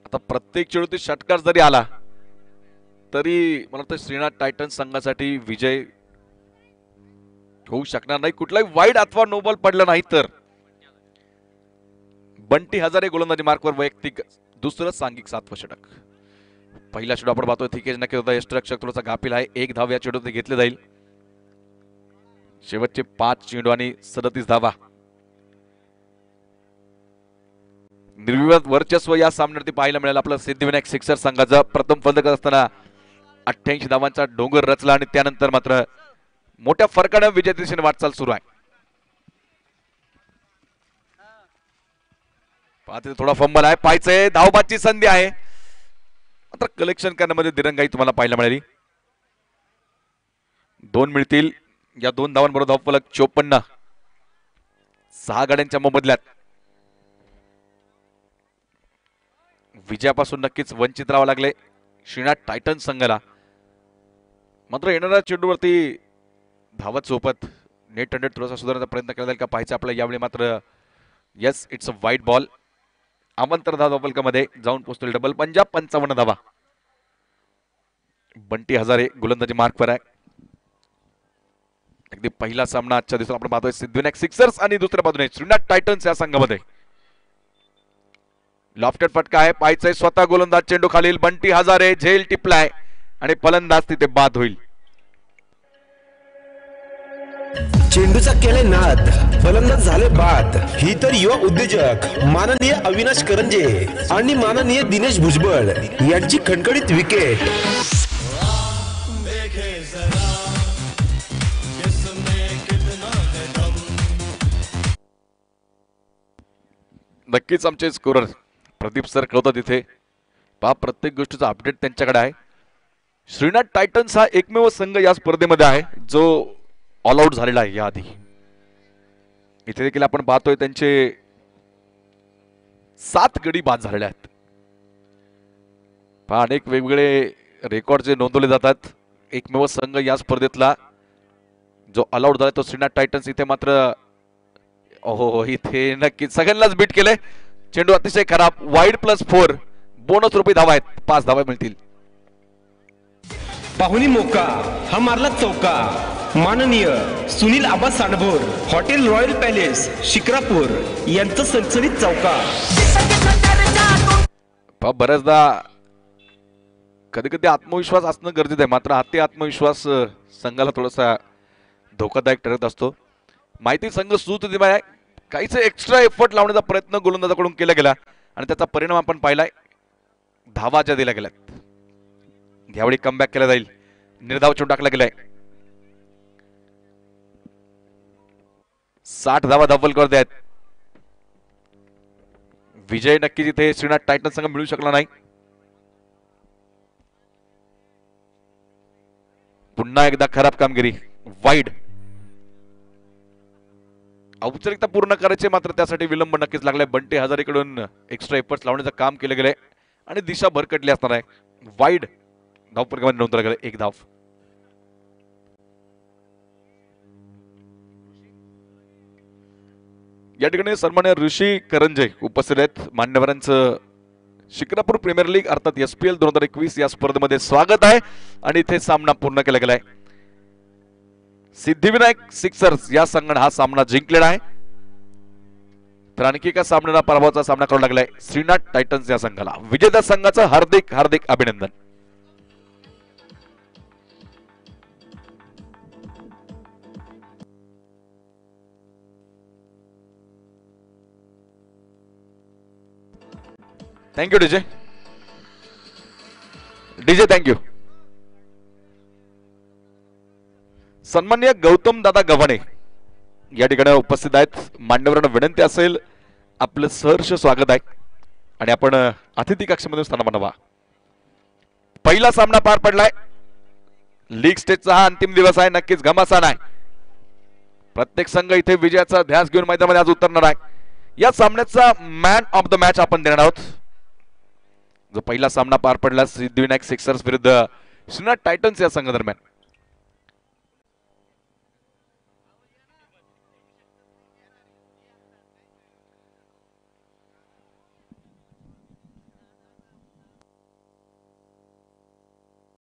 आता प्रत्येक चेंडू षटकार जरी आला तरी मला वाटतं श्रीनाथ टायटन संघासाठी विजय होऊ शकणार नाही. कुठलाही वाईड अथवा नो बॉल पडला नाही तर. बंटी हजारे गोलंदाजी मार्कवर वैयक्तिक दुसरं सांघिक 7वं षटक. पहिला चेंडू आपण पाहतोय थिकेज नक्की होता. यष्टरक्षक थोडासा गाफील आहे. 1 धाव या चेंडूत घेतले जाईल. शेवटचे 5 चेंडू आणि 37 धावा. निर्विवाद वर्चस्व या सामन्यावरती पाहायला मिळालं. आपलं सिद्धिविनायक सिक्सर संघाचा प्रथम फलंदाज असताना 88 धावांचा डोंगर रचला आणि त्यानंतर मात्र मोठ्या फरकाने विजय दिशेने वाटचाल सुरू आहे. पाहते थोडा फंबल आहे. पाहायचंय धावबादची संधी आहे. मात्र कलेक्शन करण्यामध्ये दिरंगाई तुम्हाला पाहायला मिळाली. 2 मिळतील. या 2 धावांबरोबर धावफलक 54. 6 गाड्यांच्या मोबदल्यात विजयापासून नक्कीच वंचित राहावं लागले श्रीनाथ टायटन संघाला. मात्र येणाऱ्या चेंडूवरती धावत सोबत नेट अंडर थोडासा सुधारण्याचा प्रयत्न केला जाईल का पाहायचं आपलं. यावेळी मात्र यस इट्स अ वाईट बॉल. आमंत्रण धावफलकामध्ये जाऊन पोहोचतील डबल. पंजाब 55 धावा. बंटी हजारे गोलंदाजी मार्कवर आहे. अगदी पहिला सामना आजच्या दिवसात आपण पाहतोय सिद्धिविनायक सिक्सर्स आणि दुसऱ्या बाजूने श्रीनाथ टायटन्स या संघामध्ये. लॉफ्टेड फटका आहे. पाहायचंय स्वतः गोलंदाज चेंडू खालील. बंटी हजारे झेल टिपलाय आणि फलंदाज तिथे बाद होईल. चेंडूचा केले नाद, फलंदाज झाले बाद. ही तर युवा उद्योजक माननीय अविनाश करंजे आणि माननीय दिनेश भुजबळ यांची खणखणीत विकेट. नक्कीच आमचे स्कोरर प्रदीप सर कळवतात तिथे. पहा प्रत्येक गोष्टीचा अपडेट त्यांच्याकडे आहे. श्रीनाथ टायटन्स हा एकमेव संघ या स्पर्धेमध्ये आहे जो ऑल आउट झालेला आहे याआधी. इथे देखील आपण पाहतोय त्यांचे 7 गडी बाद झालेले आहेत. अनेक वेगवेगळे रेकॉर्ड जे नोंदवले जातात. एकमेव संघ या स्पर्धेतला जो ऑल आउट झाला तो श्रीनाथ टायटन्स. इथे मात्र हो इथे नक्कीच सगळ्यांनाच बीट केले. चेंडू अतिशय खराब. वाईड +4 बोनस रुपये धावा आहेत. 5 धावा मिळतील. पाहुणी मोका हा मारला चौका. माननीय Sunil Aba Sandbhor Hotel Royal Palace Shikrapur यांचं सणसणीत चौका. बऱ्याचदा कधी कधी आत्मविश्वास असणं गरजेचं आहे. मात्र अति आत्मविश्वास संघाला थोडासा धोकादायक ठरत असतो. माहिती संघ सुस्थितीमध्ये आहे. काहीच एक्स्ट्रा एफर्ट लावण्याचा प्रयत्न गोलंदाजाकडून केला गेला आणि त्याचा परिणाम आपण पाहिलाय. धावा ज्या दिल्या गेल्यात. यावेळी कमबॅक केला जाईल. निर्धाव चेंडू टाकला गेलाय. 60 धावा धवल करत आहेत. विजय नक्कीच इथे श्रीनाथ टायटन्स संघ मिळू शकला नाही. पुन्हा एकदा खराब कामगिरी. वाईड. औपचारिकता पूर्ण करायचे मात्र त्यासाठी विलंब नक्कीच लागलाय. बंटी हजारेकडून एक्स्ट्रा एफर्ट्स लावण्याचं काम केलं गेलंय आणि दिशा भरकटली असणार आहे. वाईड धावपरिक्रमाने नोंदवलं गेलं 1 धाव. या ठिकाणी सन्मान्य ऋषी करंजे उपस्थित आहेत. मान्यवरांचं शिक्रापूर प्रीमियर लीग अर्थात SPL 2021 या स्पर्धेमध्ये स्वागत आहे आणि इथे सामना पूर्ण केला गेलाय. सिद्धिविनायक सिक्सर्स या संघाने हा सामना जिंकलेला आहे. तर आणखी एका सामन्याला पराभवाचा सामना करावा लागलाय श्रीनाथ टायटन्स या संघाला. विजेत्या संघाचं हार्दिक हार्दिक अभिनंदन. Thank you DJ. थँक्यू. सन्माननीय गौतम दादा गव्हाणे या ठिकाणी उपस्थित आहेत. मान्यवरांना विनंती असेल आपलं सहर्ष स्वागत आहे आणि आपण अतिथी कक्षामध्ये स्थान बनवा. पहिला सामना पार पडलाय. लीग स्टेजचा हा अंतिम दिवस आहे. नक्कीच घमासान आहे. प्रत्येक संघ इथे विजयाचा ध्यास घेऊन मैदानामध्ये आज उतरणार आहे. या सामन्याचा मॅन ऑफ द मॅच आपण देणार आहोत. जो पहिला सामना पार पडला सिद्धिविनायक सिक्सर्स विरुद्ध श्रीनाथ टायटन्स या संघादरम्यान